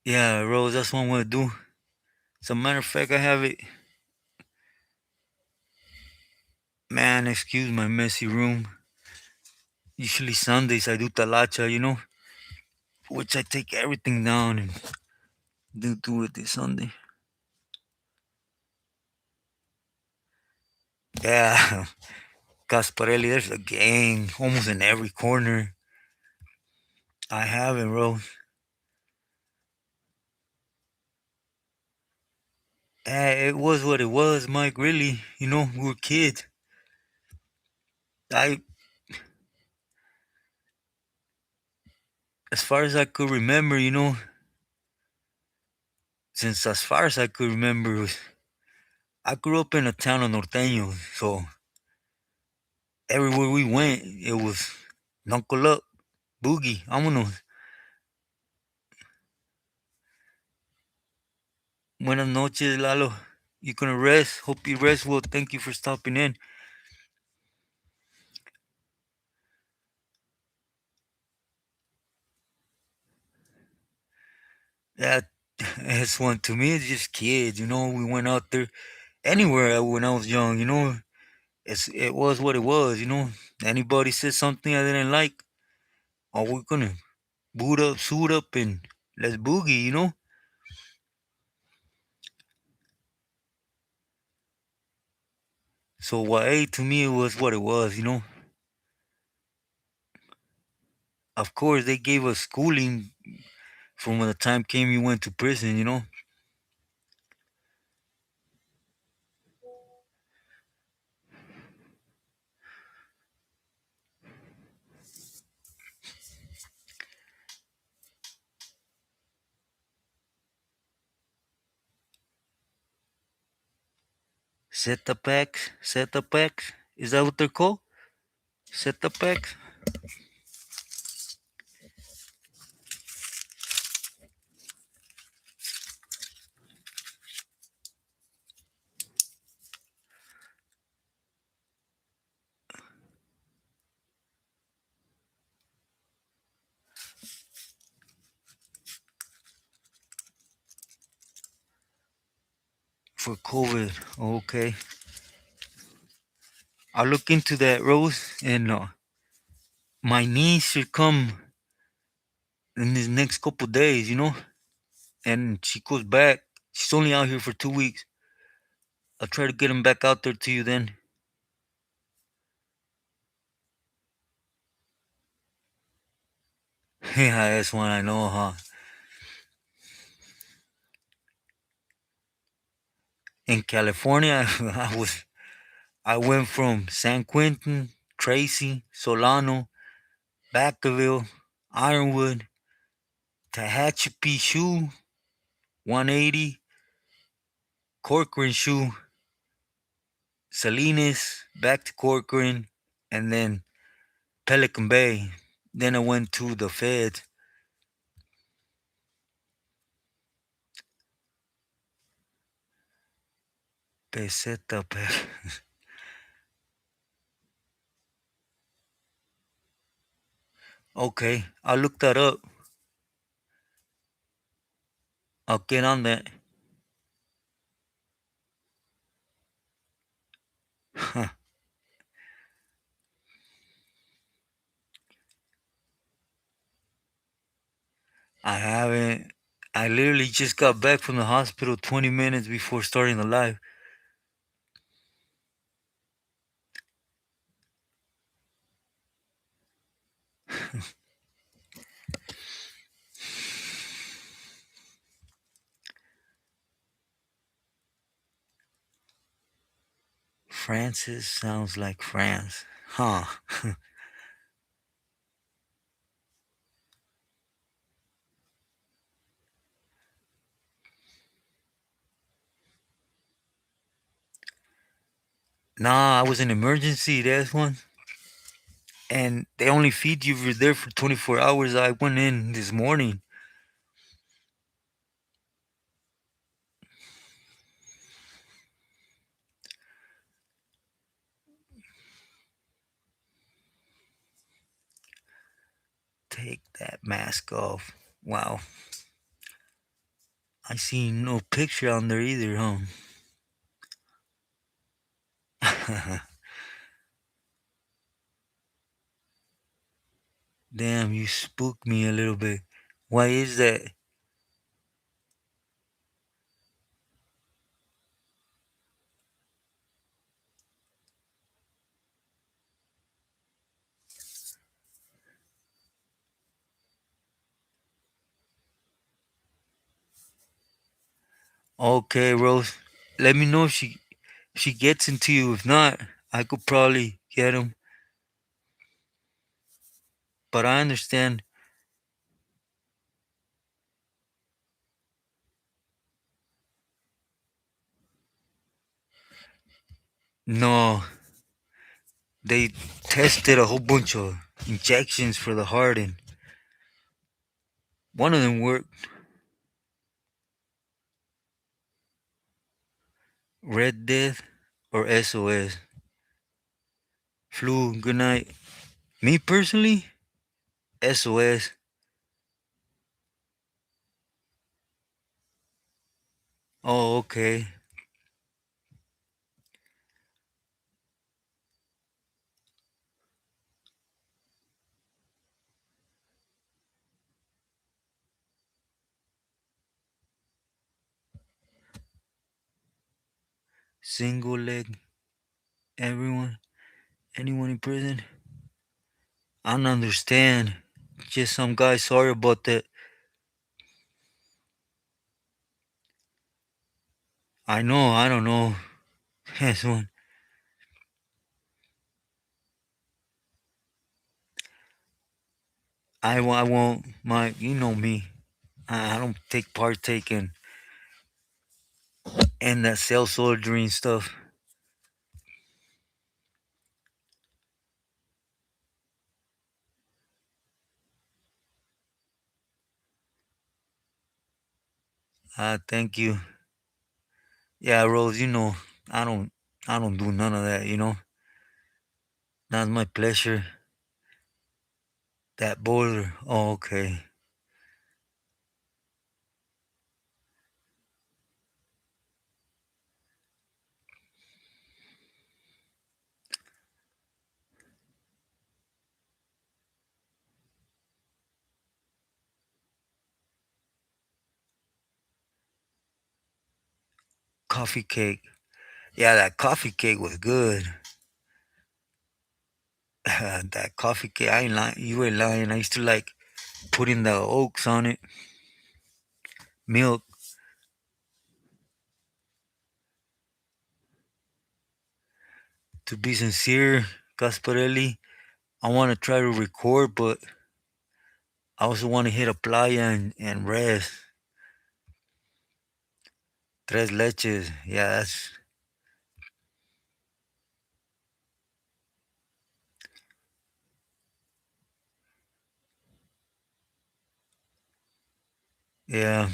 Yeah, Rose, that's what I'm gonna do. As a matter of fact, I have it. Man, excuse my messy room. Usually Sundays I do talacha, which I take everything down and do it this Sunday. Yeah, Casparelli, there's a gang almost in every corner. I haven't, bro. It was what it was, Mike. Really, we were kids. I, as far as I could remember, since as far as I could remember, I grew up in a town of norteños, so everywhere we went, it was knuckle up, boogie. Vámonos. Buenas noches, Lalo. You gonna rest? Hope you rest well. Thank you for stopping in. That it's one to me. It's just kids. We went out there anywhere when I was young. It was what it was. Anybody said something I didn't like, oh, we're gonna boot up, suit up, and let's boogie. So YA to me it was what it was. Of course they gave us schooling from when the time came you went to prison. Setup packs. Is that what they're called? Setup packs. For COVID. Okay. I'll look into that, Rose, and my niece should come in these next couple days, and she goes back. She's only out here for 2 weeks. I'll try to get him back out there to you then. Yeah, that's one I know, huh? In California, I was I went from San Quentin, Tracy, Solano, Vacaville, Ironwood, Tehachapi Shoe, 180, Corcoran Shoe, Salinas, back to Corcoran, and then Pelican Bay. Then I went to the Feds. Peseta. Okay, I'll look that up. I'll get on that. I haven't. I literally just got back from the hospital 20 minutes before starting the live. Francis sounds like France. Huh. Nah, I was in emergency. That's one. And they only feed you if you're there for 24 hours. I went in this morning. Take that mask off. Wow. I see no picture on there either, huh? Damn, you spooked me a little bit. Why is that? Okay, Rose. Let me know if she gets into you. If not, I could probably get him. But I understand. No, they tested a whole bunch of injections for the heart, and one of them worked. Red Death or SOS. Flu, good night. Me personally, SOS. Oh, okay. Single leg. Everyone, anyone in prison. I don't understand. Just some guy. Sorry about that. I know. I don't know. That's one. I won't. My, you know me. I don't partake in that cell surgery and stuff. Thank you. Yeah, Rose. I don't. I don't do none of that. That's my pleasure. That border. Oh, okay. Coffee cake. Yeah, that coffee cake was good. That coffee cake. I ain't lying. You ain't lying. I used to like putting the oaks on it. Milk. to be sincere, Gasparelli, I want to try to record, but I also want to hit a playa and rest. Tres leches. Yeah, yeah,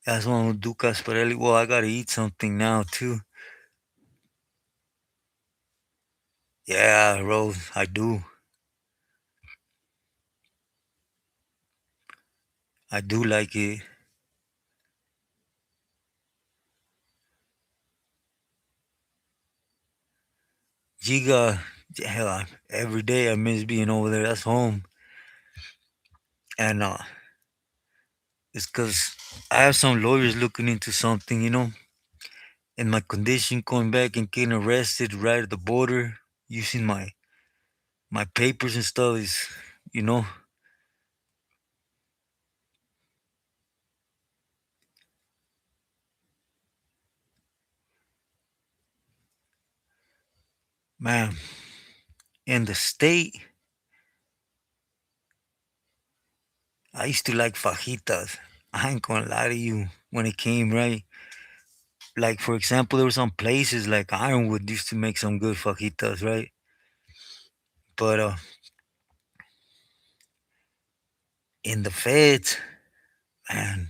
that's what I'm gonna do, Gasparelli. Well, I gotta eat something now too. Yeah, Rose, I do. I do like it. Giga, hell, every day I miss being over there. That's home, and it's cause I have some lawyers looking into something, and my condition going back and getting arrested right at the border using my papers and stuff is, you know, man, in the state, I used to like fajitas. I ain't gonna lie to you. When it came right, like for example, there were some places like Ironwood used to make some good fajitas, right? But in the feds, man,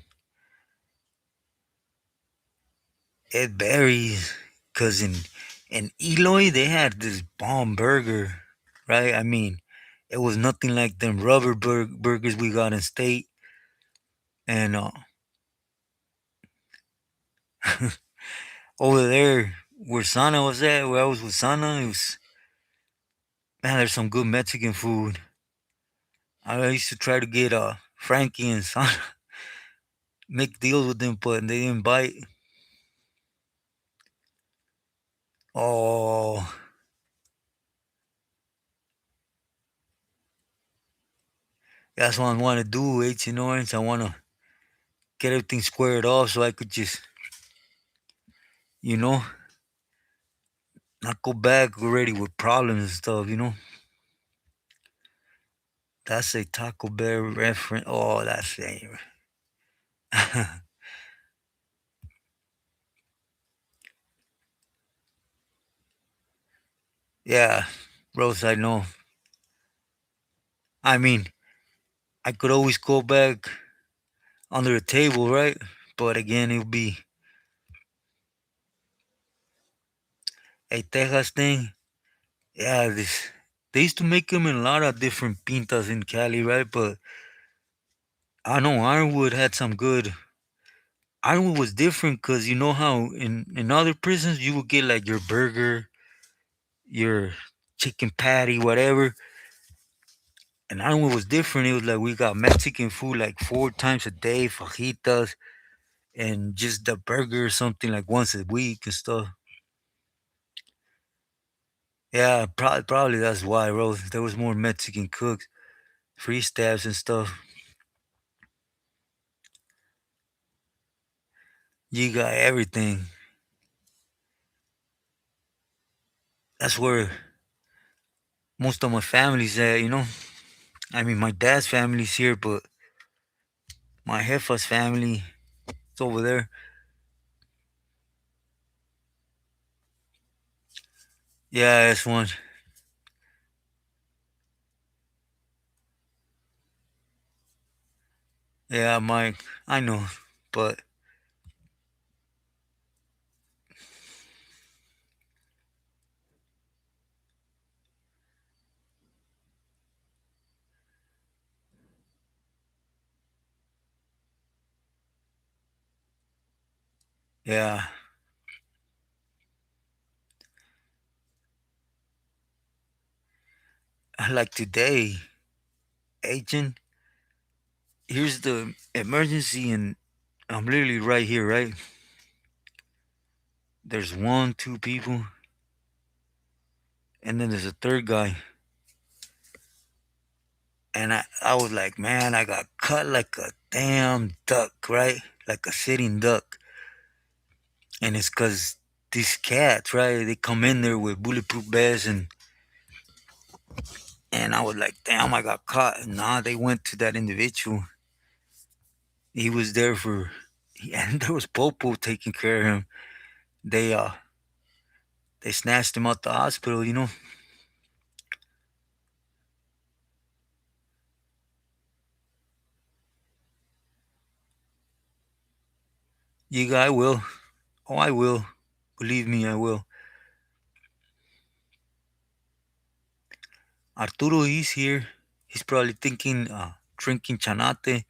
it varies. Cause in Eloy they had this bomb burger, right? I mean, it was nothing like them rubber burgers we got in state. And over there where Sana was at, where I was with Sana, it was, man, there's some good Mexican food. I used to try to get Frankie and Sana make deals with them, but they didn't bite. Oh, that's what I want to do, 18 Orange. I want to get everything squared off so I could just, you know, not go back already with problems and stuff, That's a Taco Bell reference. Oh, that's a. Yeah, Rose, I know. I mean, I could always go back under the table, right? But again, it would be a Texas thing. Yeah, they used to make them in a lot of different pintas in Cali, right? But I know Ironwood had some good. Ironwood was different because you know how in other prisons you would get like your burger, your chicken patty, whatever. And Ironwood was different. It was like we got Mexican food like 4 times a day, fajitas, and just the burger or something like once a week and stuff. Yeah, probably that's why, Rose. There was more Mexican cooks, free stabs and stuff. You got everything. That's where most of my family's at. I mean, my dad's family's here, but my Jefa's family is over there. Yeah, that's one. Yeah, Mike. I know, but yeah, like today, agent. Here's the emergency, and I'm literally right here, right? There's one, two people. and then there's a third guy. And I was like, man, I got cut like a damn duck, right? Like a sitting duck. And it's because these cats, right? They come in there with bulletproof vests, and I was like, damn, I got caught. And nah, they went to that individual. He was there for, and there was Popo taking care of him. They snatched him out the hospital. Yeah, I will. Oh, I will. Believe me, I will. Arturo, he's here. He's probably thinking, drinking chanate.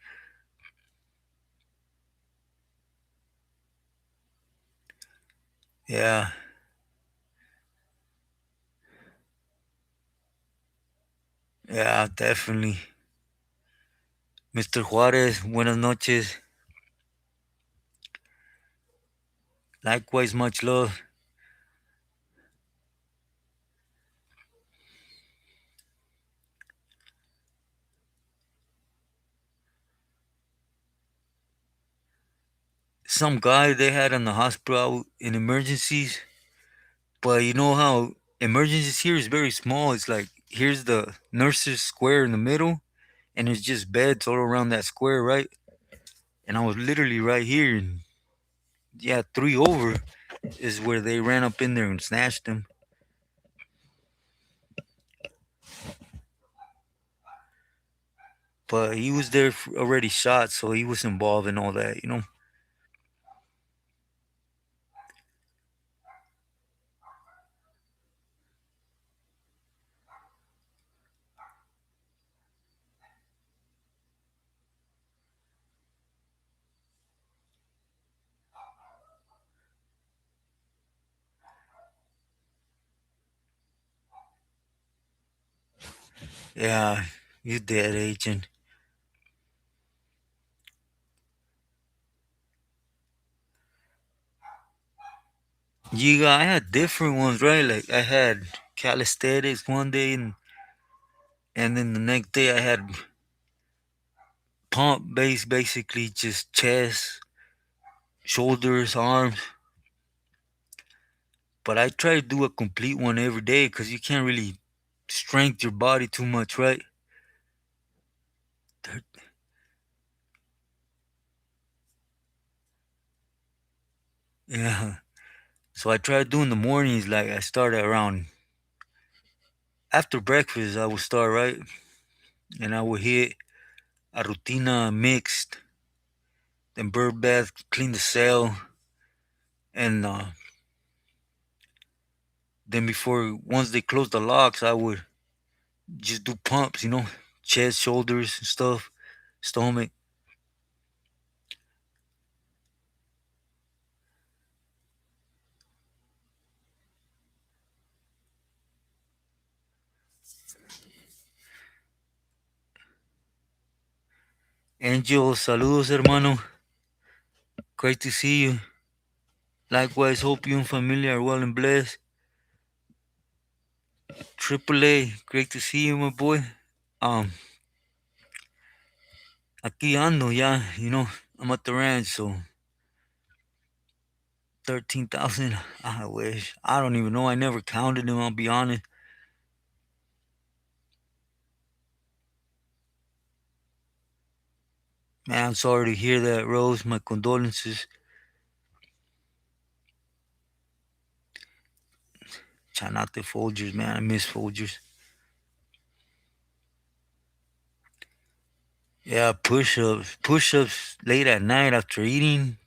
Yeah, yeah, definitely. Mr. Juarez, buenas noches. Likewise, much love. Some guy they had in the hospital in emergencies, but you know how emergencies here is very small. It's like here's the nurses square in the middle, and it's just beds all around that square, right? And I was literally right here, and yeah, three over is where they ran up in there and snatched him. But he was there already shot, so he was involved in all that. Yeah, you dead, agent. Yeah, I had different ones, right? Like I had calisthenics one day, and then the next day I had pump base, basically just chest, shoulders, arms. But I try to do a complete one every day because you can't really strength your body too much, right? Yeah. So I try to do in the mornings. Like I start around after breakfast. I would start right, and I would hit a rutina mixed, then bird bath, clean the cell, and then before once they close the locks, I would just do pumps. Chest, shoulders, and stuff, stomach. Angel, saludos, hermano. Great to see you. Likewise, hope you and family are well and blessed. Triple A, great to see you, my boy. Um, Aquí ando, yeah, I'm at the ranch, so 13,000. I wish. I don't even know. I never counted them, I'll be honest. Man, I'm sorry to hear that, Rose. My condolences. Chanate Folgers, man. I miss Folgers. Yeah, push ups. Push ups late at night after eating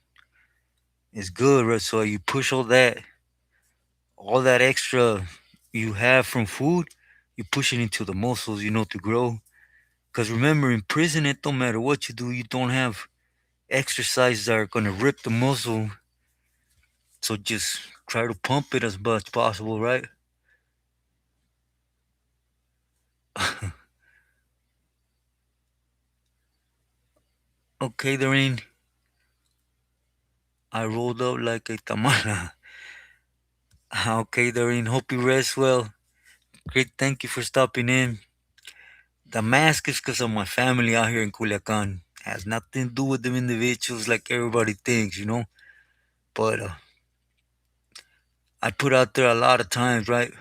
is good, right? So you push all that extra you have from food, you push it into the muscles, to grow. Because remember, in prison, it don't matter what you do, you don't have exercises that are going to rip the muscle. So just try to pump it as much as possible, right? Okay, Doreen. I rolled up like a tamala. Okay, Doreen. Hope you rest well. Great, thank you for stopping in. The mask is because of my family out here in Culiacan. Has nothing to do with them individuals like everybody thinks, you know. But I put out there a lot of times, right?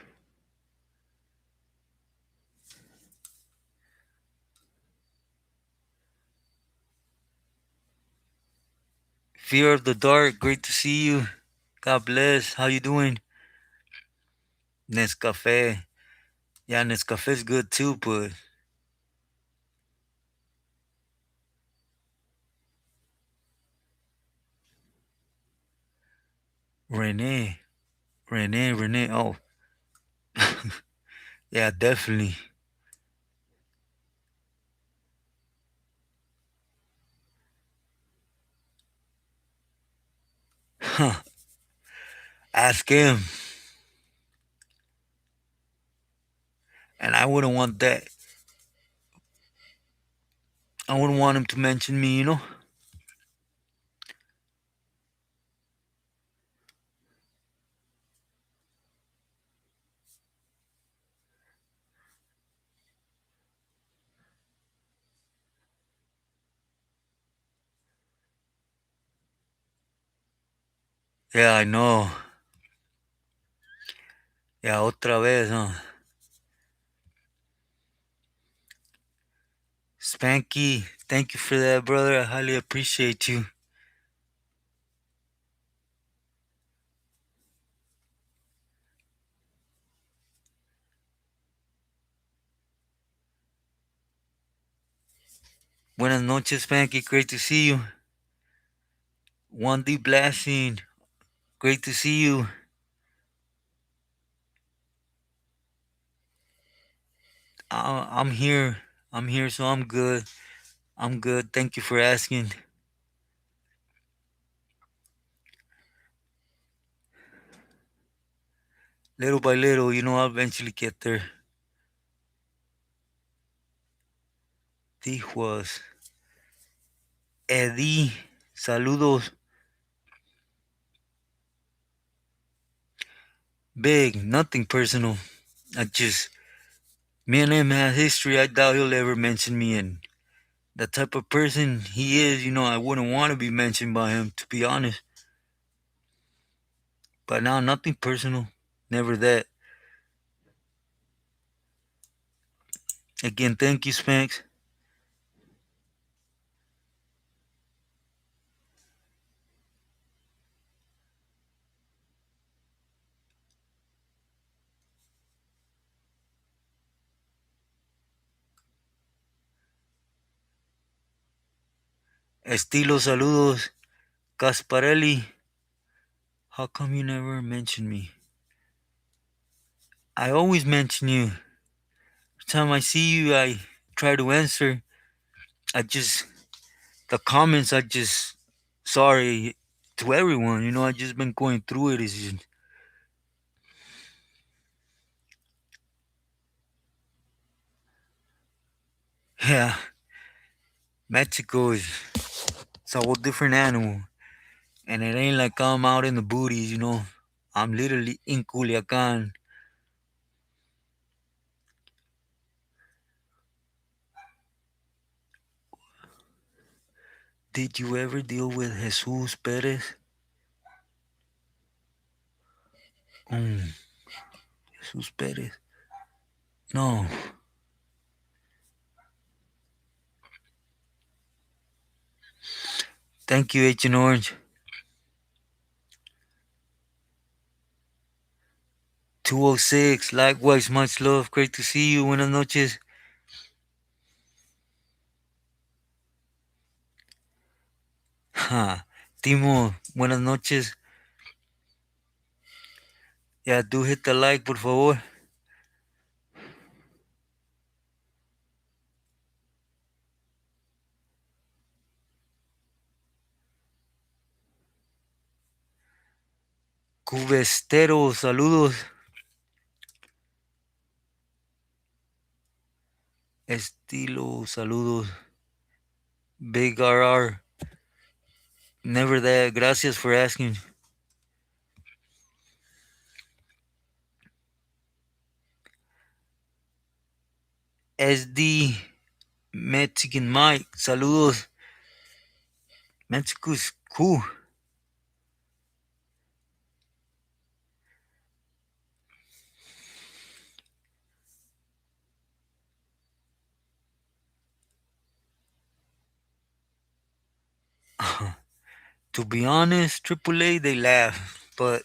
Fear of the dark. Great to see you. God bless. How you doing? Nescafe. Yeah, Nescafe's good too, but Renee, Renee. Oh, yeah, definitely. Huh. Ask him. And I wouldn't want that. I wouldn't want him to mention me, you know? Yeah, I know. Yeah, otra vez, huh? Spanky, thank you for that, brother. I highly appreciate you. Buenas noches, Spanky. Great to see you. 1D Blasting. Great to see you. I'm here. I'm here, so I'm good. I'm good. Thank you for asking. Little by little, you know, I'll eventually get there. Tijuas. Eddie. Saludos. Big. Nothing personal. I just. Me and him have history. I doubt he'll ever mention me. And the type of person he is, you know, I wouldn't want to be mentioned by him, to be honest. But now, nothing personal. Never that. Again, thank you, Spanx. Estilo, saludos. Casparelli, how come you never mention me? I always mention you. Every time I see you, I try to answer. I just, the comments, I just, sorry to everyone. You know, I just been going through it. It's just, yeah, Mexico is, it's a whole different animal. And it ain't like I'm out in the booties, you know. I'm literally in Culiacan. Did you ever deal with Jesus Perez? Mm, Jesus Perez. No. Thank you, Agent Orange. 206. Likewise, much love. Great to see you. Buenas noches. Ha. Timo, buenas noches. Yeah, do hit the like, por favor. Cubestero, saludos. Estilo, saludos. Big RR. Never that. Gracias for asking. SD Mexican Mike. Saludos. Mexico's cool. To be honest, AAA, they laugh. But,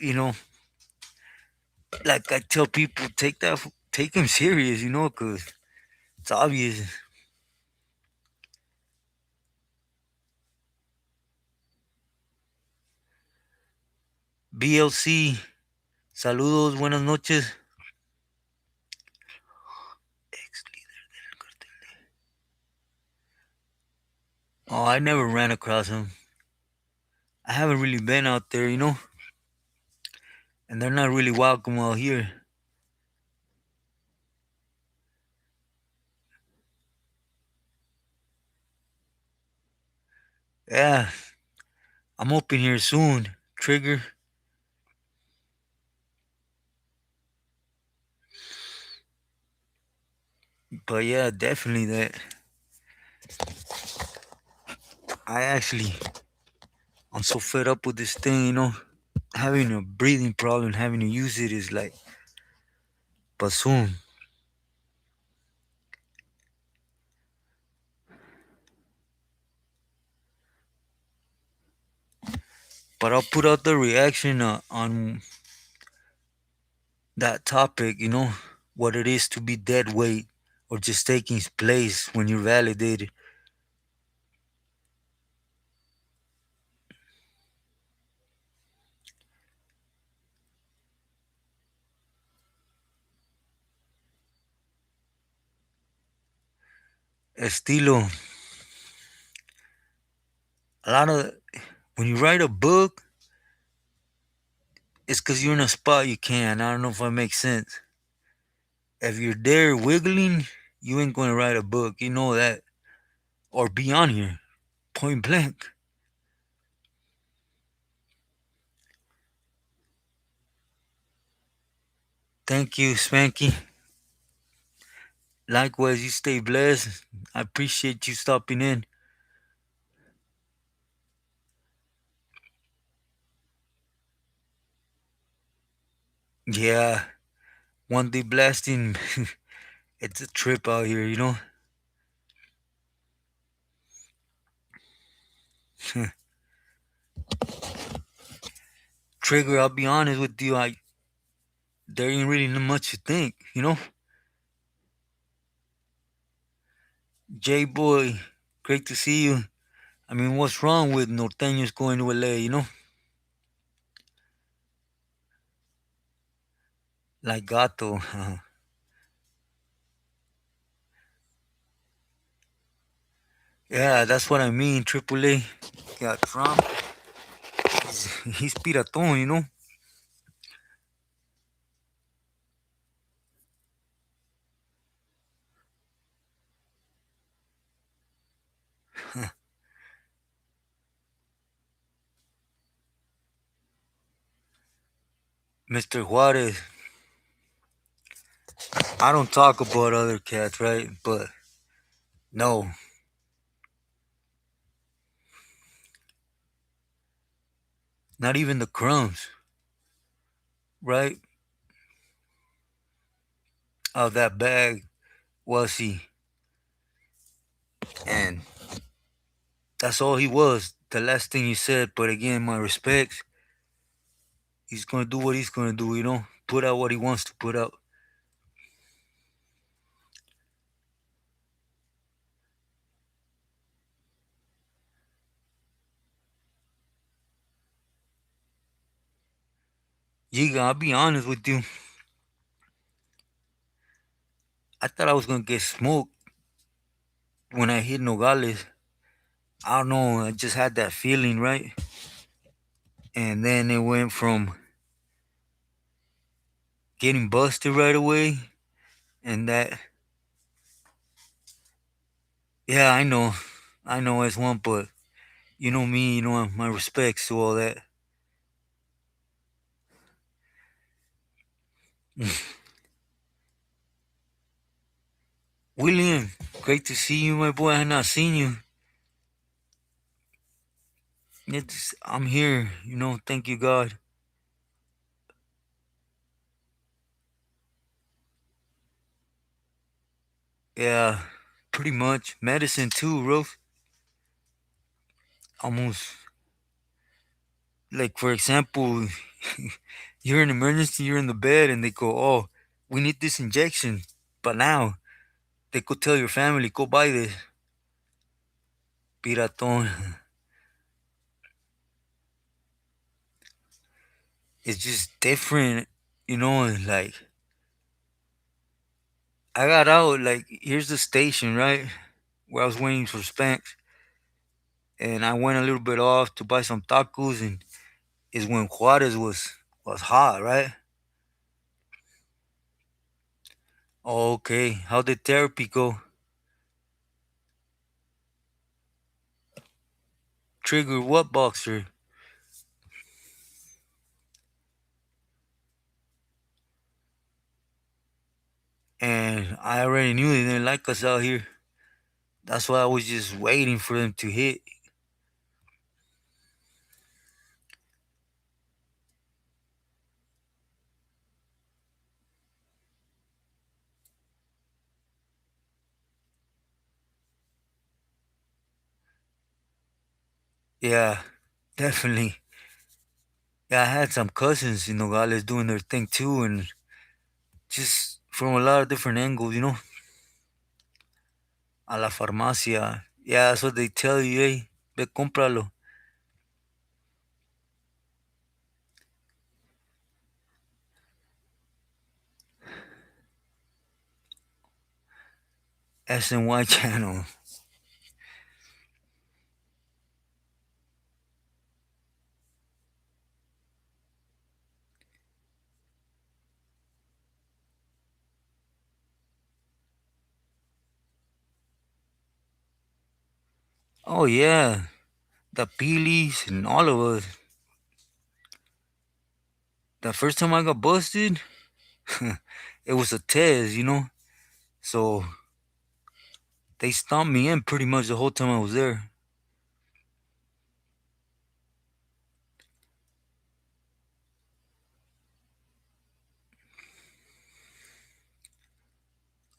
like I tell people, take them serious, because it's obvious. BLC, saludos, buenas noches. Oh, I never ran across him. I haven't really been out there, and they're not really welcome out here. Yeah, I'm hoping here soon. Trigger. But yeah, definitely that. I actually, I'm so fed up with this thing, Having a breathing problem, having to use it is like, but soon. But I'll put out the reaction on that topic, what it is to be dead weight or just taking place when you're validated. Estilo, a lot of, when you write a book, it's because you're in a spot you can. I don't know if that makes sense. If you're there wiggling, you ain't going to write a book. You know that. Or be on here, point blank. Thank you, Spanky. Likewise, you stay blessed. I appreciate you stopping in. Yeah, one day blasting. It's a trip out here, Trigger, I'll be honest with you. There ain't really much to think, J Boy, great to see you. I mean, what's wrong with norteños going to LA, Like Gato. Yeah, that's what I mean. Triple A got Trump. He's piratón, Mr. Juarez. I don't talk about other cats, right? But no, not even the crumbs, right? Of that bag was he. And that's all he was. The last thing he said, but again, my respects. He's gonna do what he's gonna do, Put out what he wants to put out. Yiga, I'll be honest with you. I thought I was gonna get smoked when I hit Nogales. I don't know, I just had that feeling, right? And then it went from getting busted right away and that, yeah, I know it's one, but you know me, my respects to all that. William, great to see you, my boy. I have not seen you. I'm here, thank you, God. Yeah, pretty much. Medicine too, Rose. Almost. Like, for example, you're in emergency, you're in the bed, and they go, oh, we need this injection. But now, they could tell your family, go buy this. Piratón. It's just different, like, I got out, like, here's the station, right? Where I was waiting for Spanx. And I went a little bit off to buy some tacos, and is when Juarez was hot, right? Okay, how did therapy go? Trigger what boxer? And I already knew they didn't like us out here. That's why I was just waiting for them to hit. Yeah, definitely. Yeah, I had some cousins in Nogales doing their thing too, and just from a lot of different angles, A la farmacia. Yeah, that's what they tell you, hey, ve, cómpralo. SNY channel. Oh, yeah. The Peelies and all of us. The first time I got busted, it was a test. So they stomped me in pretty much the whole time I was there.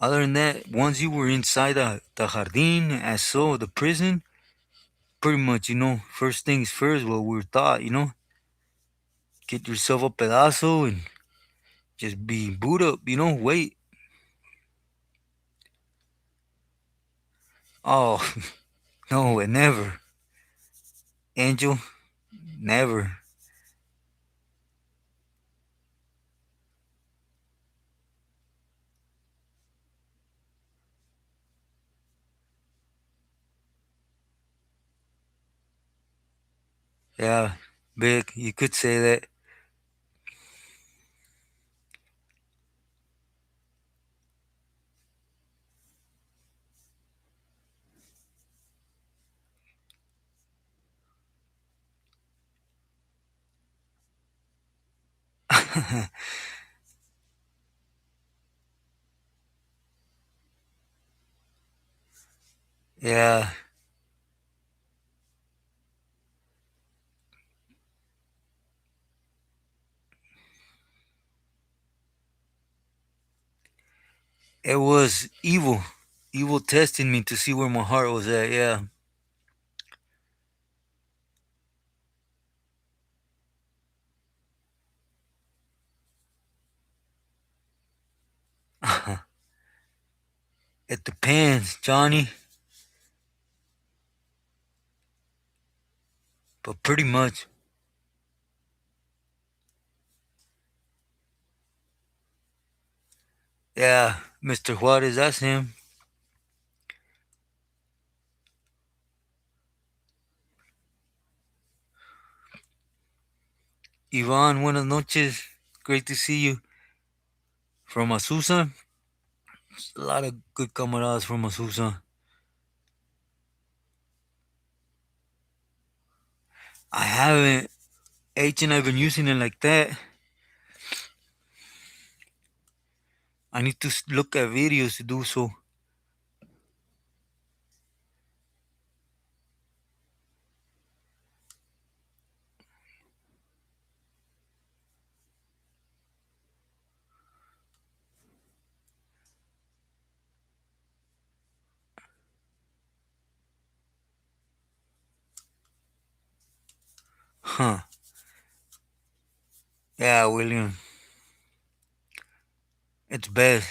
Other than that, once you were inside the jardín, as so the prison, pretty much, first things first, what we were taught, get yourself a pedazo and just be boot up, wait. Oh, no, it never. Angel, never. Yeah, big, you could say that. Yeah, it was evil. Evil testing me to see where my heart was at, yeah. It depends, Johnny, but pretty much. Yeah, Mr. Juarez, that's him. Ivan, buenas noches. Great to see you. From Azusa, a lot of good camaradas from Azusa. I haven't. H and I've been using it like that. I need to look at videos to do so. Huh. Yeah, William. It's best.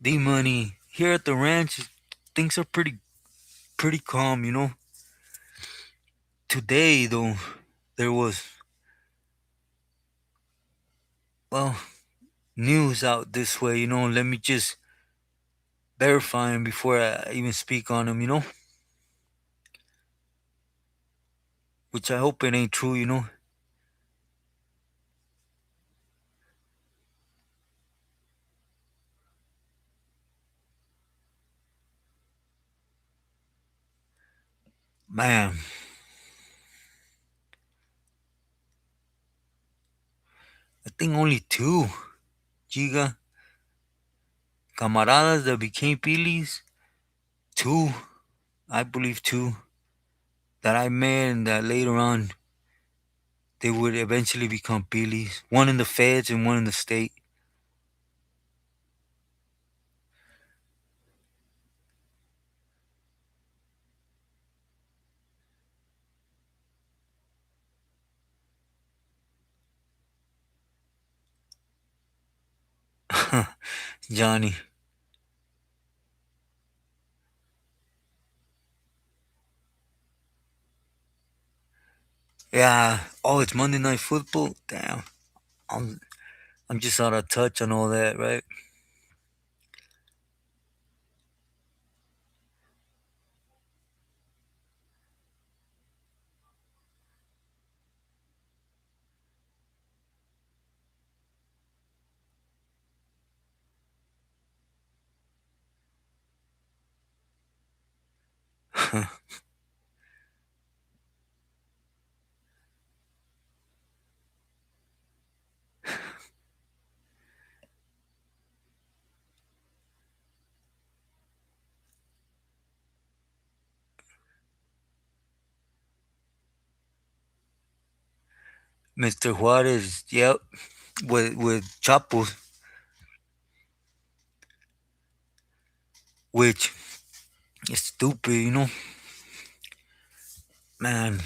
D Money. Here at the ranch, things are pretty calm, you know. Today though, there was, well, news out this way, you know. Let me just verify 'em before I even speak on them, you know. Which I hope it ain't true, you know. Man, I think only two Giga camaradas that became Pilis. Two, I believe two that I met and that later on they would eventually become Pilis. One in the feds and one in the state. Johnny. Yeah. Oh, it's Monday Night Football. Damn. I'm I'm just out of touch on all that, right? Mr. Juarez, yep, with Chapos, which is stupid, you know. Man,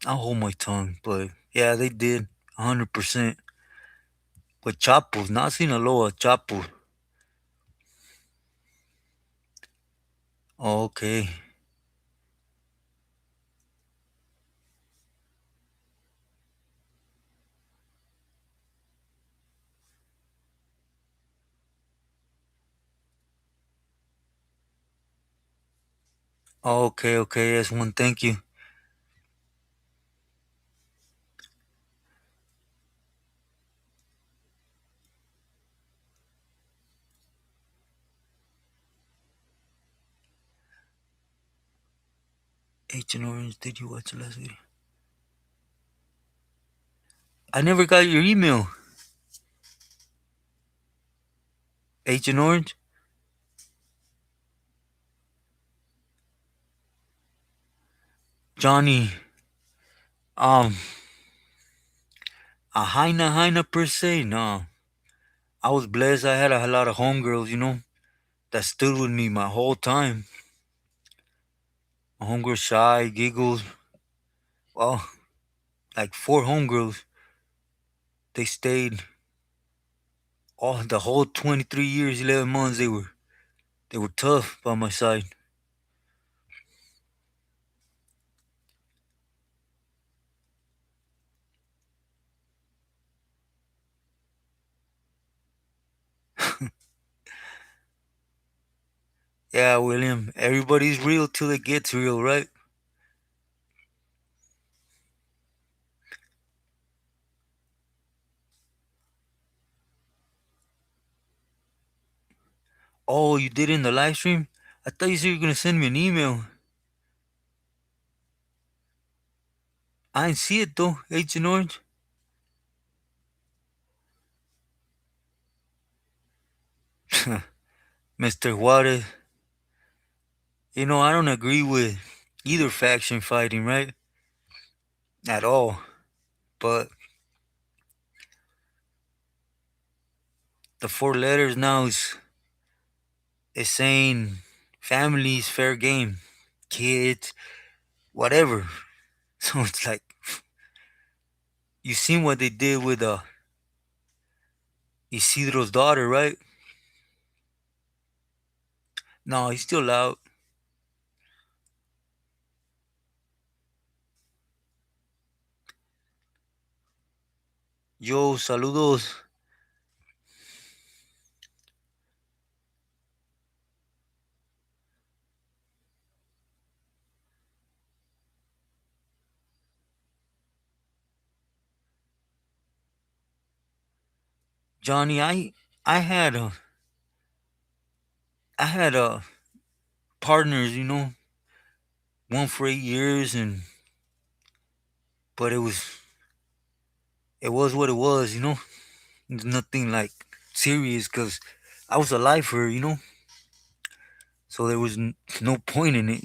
I'll hold my tongue, but yeah, they did 100%. But Chapos, not Sinaloa, Chapos. Oh, okay, oh, okay, okay. That's one. Thank you, Agent Orange. Did you watch the last video? I never got your email, Agent Orange. Johnny, um, a Heina per se. No, I was blessed. I had a lot of homegirls, you know, that stood with me my whole time. My homegirl Shy, Giggles. Well, like four homegirls. They stayed all the whole 23 years, 11 months. They were tough by my side. Yeah, William. Everybody's real till it gets real, right? Oh, you did it in the live stream? I thought you said you were gonna send me an email. I didn't see it though, Agent Orange. Mr. Juarez. You know, I don't agree with either faction fighting, right? At all. But the four letters now is saying families fair game. Kids, whatever. So it's like you seen what they did with Isidro's daughter, right? No, he's still out. Yo, saludos. Johnny, I had I had partners, one for 8 years, and but it was what it was. It's nothing like serious because I was a lifer. So there was no point in it.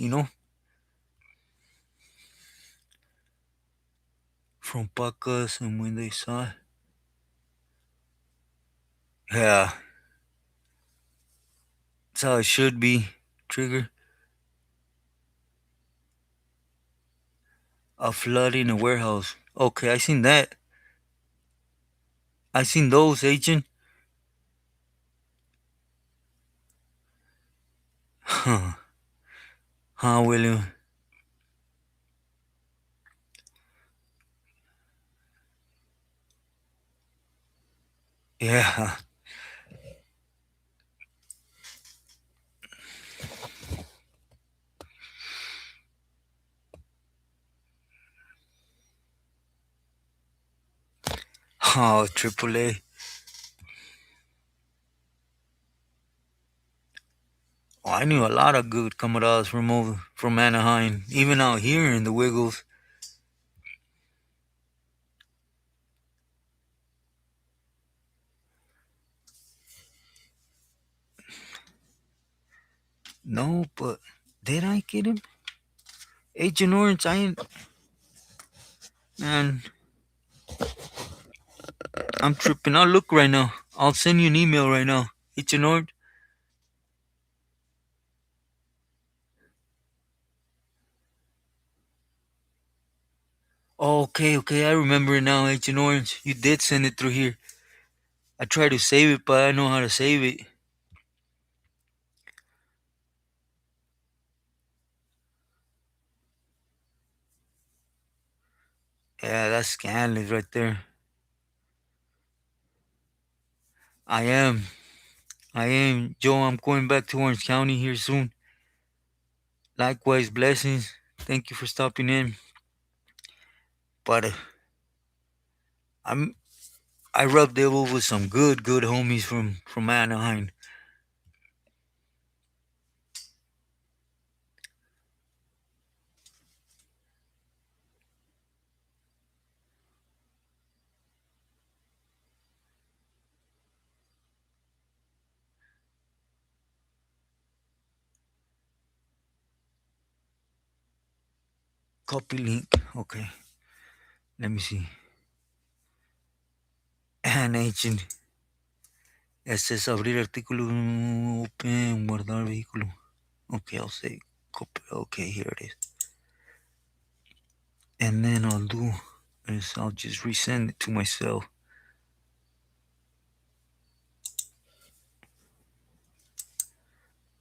From Pacas, and when they saw, yeah, that's how it should be. Trigger a flood in a warehouse. Okay, I seen that. I seen those, agent. Huh, huh, William. Yeah. Oh, AAA. Oh, I knew a lot of good camaradas from Anaheim, even out here in the Wiggles. No, but did I get him? Agent Orange, I ain't, man, I'm tripping. I'll look right now. I'll send you an email right now. Agent Orange. Oh, okay, okay, I remember it now, Agent Orange. You did send it through here. I tried to save it, but I know how to save it. Yeah, that's scandalous right there. I am. I am. Joe, I'm going back to Orange County here soon. Likewise, blessings. Thank you for stopping in. But I'm I rubbed elbows with some good homies from Anaheim. Copy link. Okay, let me see. And agent. Este es abrir artículo. Open. Guardar vehículo. Okay, I'll say copy. Okay, here it is. And then I'll do is I'll just resend it to myself.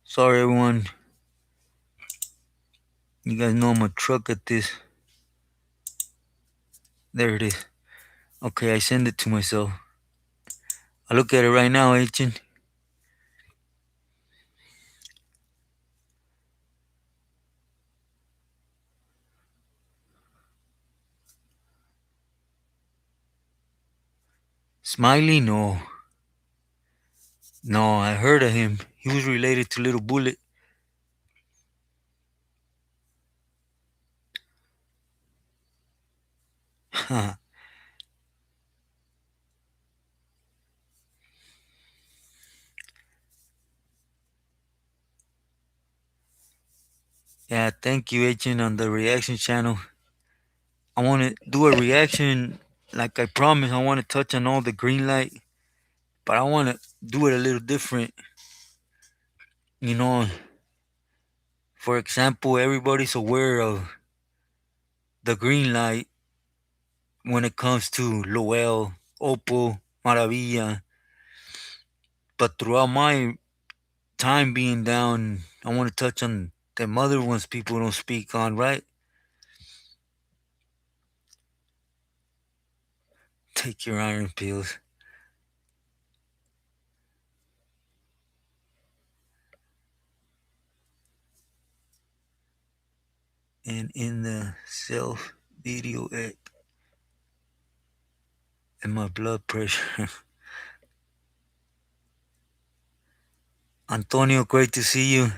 Sorry, everyone. You guys know I'm a truck at this. There it is. Okay, I send it to myself. I look at it right now, agent. Smiley? No. No, I heard of him. He was related to Little Bullet. Yeah, thank you, agent, on the reaction channel. I want to do a reaction like I promised. I want to touch on all the green light, but I want to do it a little different. You know, for example, everybody's aware of the green light when it comes to Lowell, Opal, Maravilla. But throughout my time being down, I want to touch on them other ones people don't speak on, right? Take your iron pills. And in the self video act and my blood pressure. Antonio, great to see you.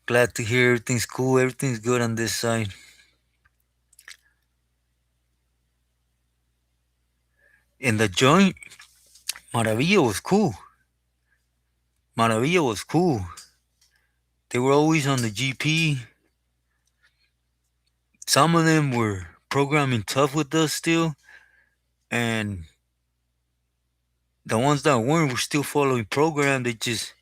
Glad to hear everything's cool. Everything's good on this side. In the joint, Maravilla was cool. Maravilla was cool. They were always on the GP. Some of them were programming tough with us still. And the ones that weren't were still following program. They just,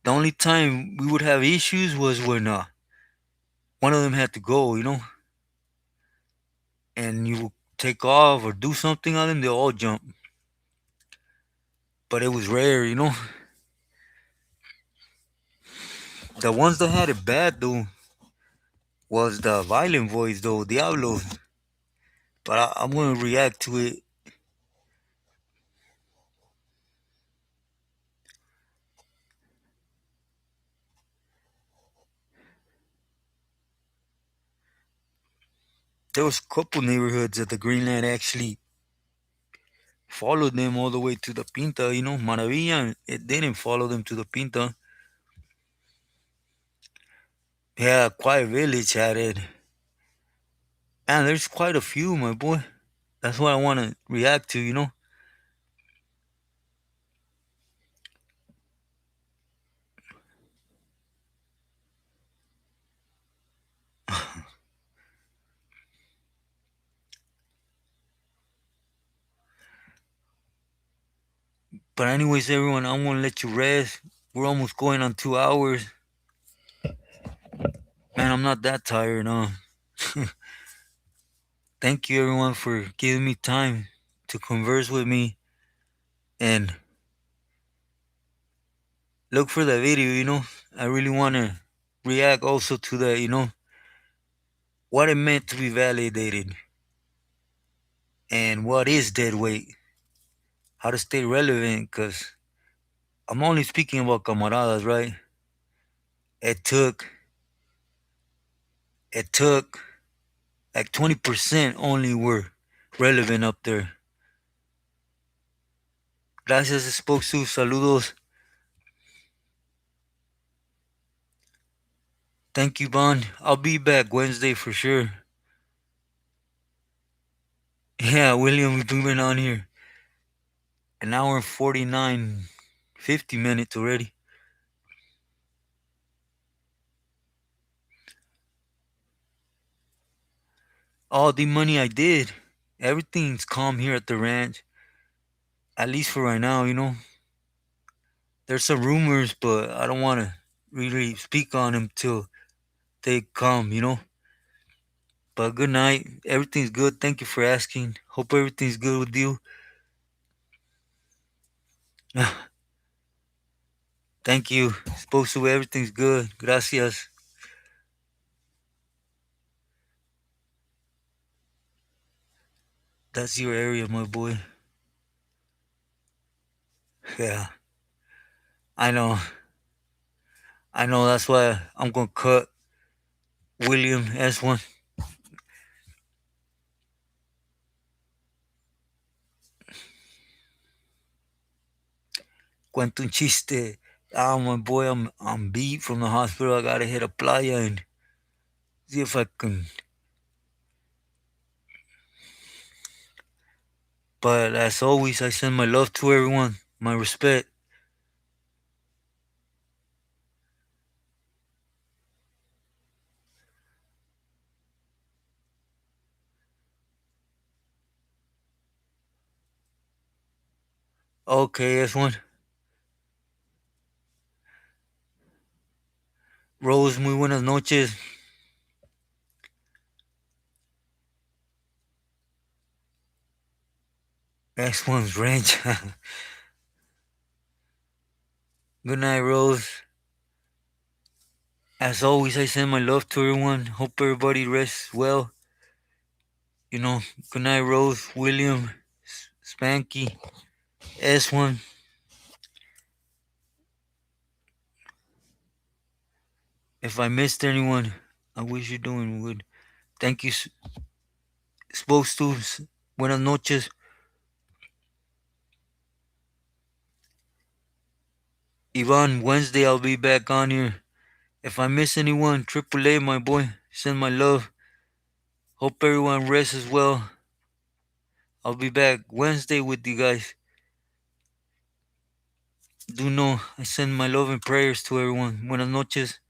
the only time we would have issues was when one of them had to go, and you would take off or do something on them, they all jump. But it was rare. The ones that had it bad though was the violent voice though, Diablo. But I'm gonna react to it. There was a couple neighborhoods that the Greenland actually followed them all the way to the Pinta. Maravilla, it didn't follow them to the Pinta. Yeah, Quiet Village had it. And there's quite a few, my boy. That's what I want to react to. But anyways, everyone, I'm gonna let you rest. We're almost going on 2 hours. Man, I'm not that tired, huh? Thank you, everyone, for giving me time to converse with me and look for the video. I really want to react also to what it meant to be validated and what is dead weight, how to stay relevant, because I'm only speaking about camaradas, right? It took, it took like 20% only were relevant up there. Gracias, Spokesу. Saludos. Thank you, Bond. I'll be back Wednesday for sure. Yeah, William, we've been on here an hour and 49, 50 minutes already. All the money I did, everything's calm here at the ranch. At least for right now. There's some rumors, but I don't want to really speak on them till they come. But good night. Everything's good. Thank you for asking. Hope everything's good with you. Thank you. Supposed to everything's good. Gracias. That's your area, my boy. Yeah, I know. I know. That's why I'm gonna cut William S1. Cuento un chiste. Ah, my boy, I'm beat from the hospital. I gotta hit a playa and see if I can. But as always, I send my love to everyone. My respect. Okay, S1. Rose, muy buenas noches. Next one's Range. Good night, Rose. As always, I send my love to everyone. Hope everybody rests well. You know, good night, Rose, William, Spanky, S1. If I missed anyone, I wish you're doing good. Thank you, supposed to. Buenas noches. Ivan, Wednesday I'll be back on here. If I miss anyone, Triple A, my boy, send my love. Hope everyone rests as well. I'll be back Wednesday with you guys. Do know I send my love and prayers to everyone. Buenas noches.